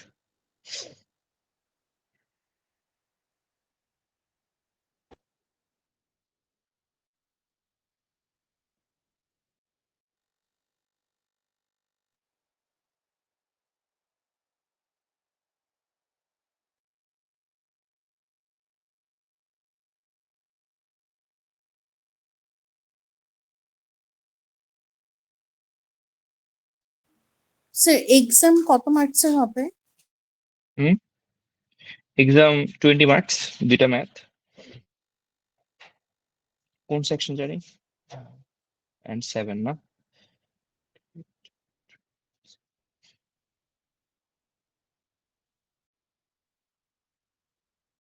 স্যার এক্সাম কত মার্কসের হবে? এক্সাম 20 মার্কস, 2টা ম্যাথ। কোন সেকশন জানি? and 7 না?